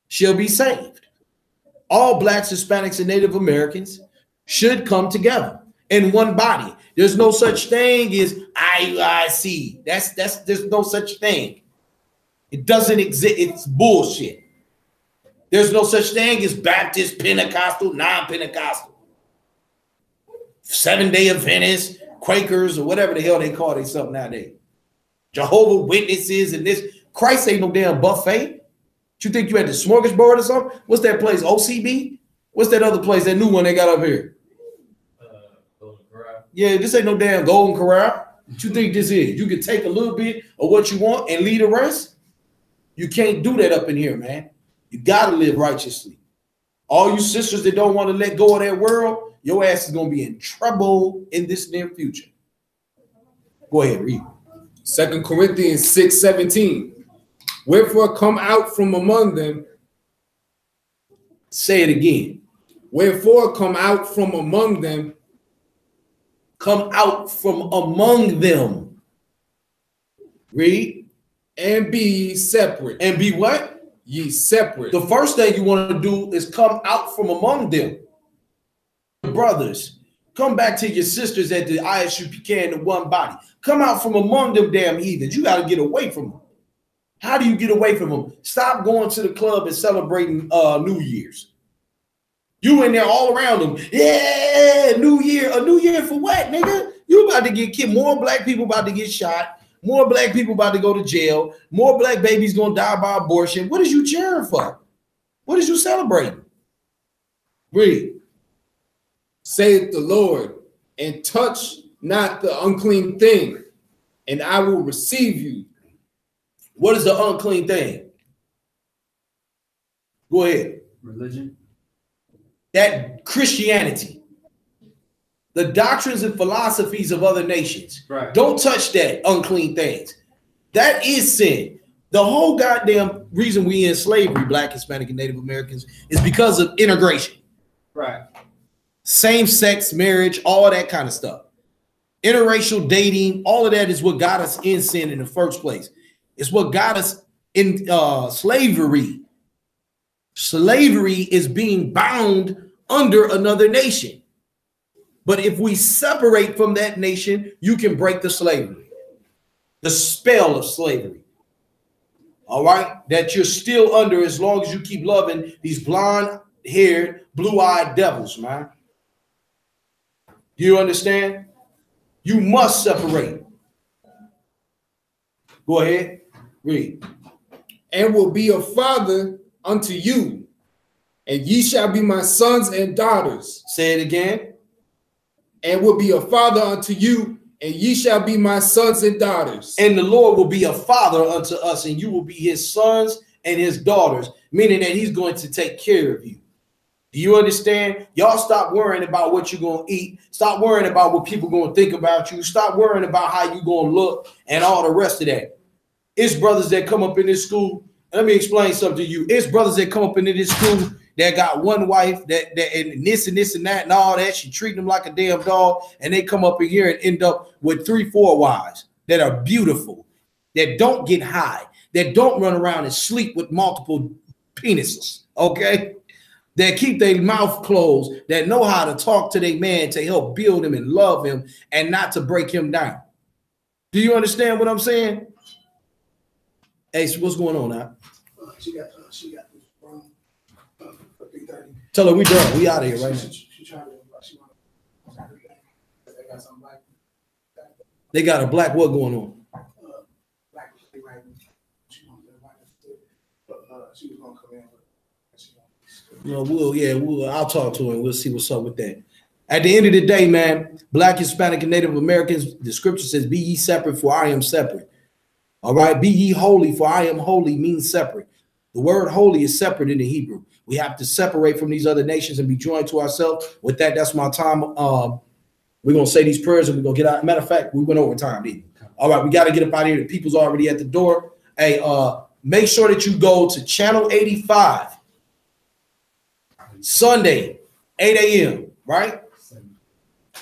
shall be saved. All blacks, Hispanics, and Native Americans should come together in one body. There's no such thing as IUIC. There's no such thing. It doesn't exist. It's bullshit. There's no such thing as Baptist, Pentecostal, non-Pentecostal, Seventh-day Adventists, Quakers, or whatever the hell they call themselves nowadays. Jehovah's Witnesses and this. Christ ain't no damn buffet. You think you at the smorgasbord or something? What's that place? OCB? What's that other place? That new one they got up here? Golden Corral. Yeah, this ain't no damn Golden Corral. What you think this is? You can take a little bit of what you want and leave the rest? You can't do that up in here, man. You got to live righteously. All you sisters that don't want to let go of that world, your ass is going to be in trouble in this near future. Go ahead, read. 2 Corinthians 6:17. Wherefore come out from among them. Say it again. Wherefore come out from among them. Come out from among them. Read. And be ye separate. And be what? Ye separate. The first thing you want to do is come out from among them. Brothers, come back to your sisters at the I.S.U.P.K. in the one body. Come out from among them damn heathens. You got to get away from them. How do you get away from them? Stop going to the club and celebrating New Year's. You in there all around them. Yeah, New Year. A New Year for what, nigga? You about to get killed. More black people about to get shot. More black people about to go to jail. More black babies going to die by abortion. What is you cheering for? What is you celebrating? Read. Saith the Lord, and touch not the unclean thing, and I will receive you. What is the unclean thing? Go ahead. Religion. That Christianity. The doctrines and philosophies of other nations. Right. Don't touch that unclean things. That is sin. The whole goddamn reason we in slavery, black, Hispanic, and Native Americans, is because of integration. Right. Same-sex marriage, all that kind of stuff. Interracial dating, all of that is what got us in sin in the first place. It's what got us in slavery. Slavery is being bound under another nation. But if we separate from that nation, you can break the slavery, the spell of slavery. All right? That you're still under as long as you keep loving these blonde-haired, blue-eyed devils, man. You understand? You must separate. Go ahead. Read. And will be a father unto you, and ye shall be my sons and daughters. Say it again. And will be a father unto you, and ye shall be my sons and daughters. And the Lord will be a father unto us, and you will be his sons and his daughters, meaning that he's going to take care of you. Do you understand? Y'all stop worrying about what you're going to eat. Stop worrying about what people are going to think about you. Stop worrying about how you're going to look and all the rest of that. It's brothers that come up in this school. Let me explain something to you. It's brothers that come up into this school that got one wife that and this and this and that and all that. She treating them like a damn dog, and they come up in here and end up with 3, 4 wives that are beautiful, that don't get high, that don't run around and sleep with multiple penises, okay? That keep their mouth closed, that know how to talk to their man to help build him and love him and not to break him down. Do you understand what I'm saying? Hey, so what's going on now? She got this room for 3:30. Tell her we done. We out of here right now. She trying to, she want they got something like They got a black what going on? black right. She want to invite us to, but she was gonna come in, but she Well, I'll talk to her and we'll see what's up with that. At the end of the day, man, Black, Hispanic, and Native Americans, the scripture says, be ye separate, for I am separate. All right, be ye holy, for I am holy means separate. The word holy is separate in the Hebrew. We have to separate from these other nations and be joined to ourselves. With that, that's my time. We're going to say these prayers and we're going to get out. Matter of fact, we went over time, didn't we? All right, we got to get up out of here. The people's already at the door. Hey, make sure that you go to channel 85, Sunday, 8 a.m., right?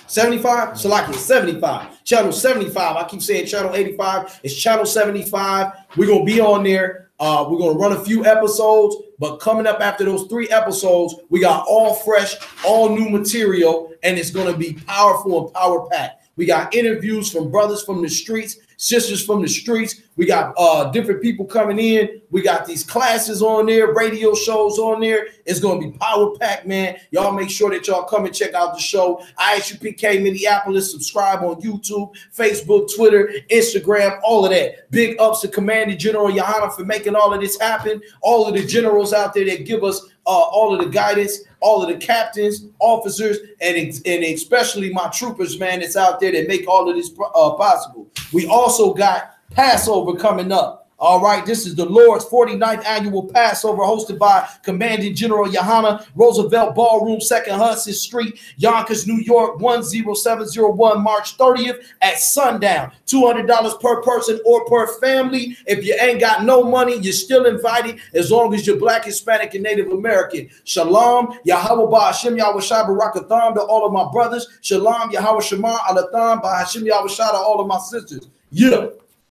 75? So like it's 75. Channel 75. I keep saying channel 85. It's channel 75. We're going to be on there. We're going to run a few episodes, but coming up after those 3 episodes, we got all fresh, all new material, and it's going to be powerful and power-packed. We got interviews from brothers from the streets, sisters from the streets. We got different people coming in. We got these classes on there, radio shows on there. It's going to be power-packed, man. Y'all make sure that y'all come and check out the show. I.S.U.P.K. Minneapolis. Subscribe on YouTube, Facebook, Twitter, Instagram, all of that. Big ups to Commander General Yahanna for making all of this happen. All of the generals out there that give us all of the guidance, all of the captains, officers, and especially my troopers, man, that's out there that make all of this possible. We also got Passover coming up. All right, this is the Lord's 49th annual Passover hosted by Commanding General Yahanna, Roosevelt Ballroom, 2nd Hudson Street, Yonkers, New York, 10701, March 30th at sundown. $200 per person or per family. If you ain't got no money, you're still invited as long as you're Black, Hispanic, and Native American. Shalom, Yahweh Ba'Hashem Yahweh Shai Barakatham to all of my brothers. Shalom, Yahweh Shema Alatham Ba'Hashem Yahweh Shai to all of my sisters. Yeah.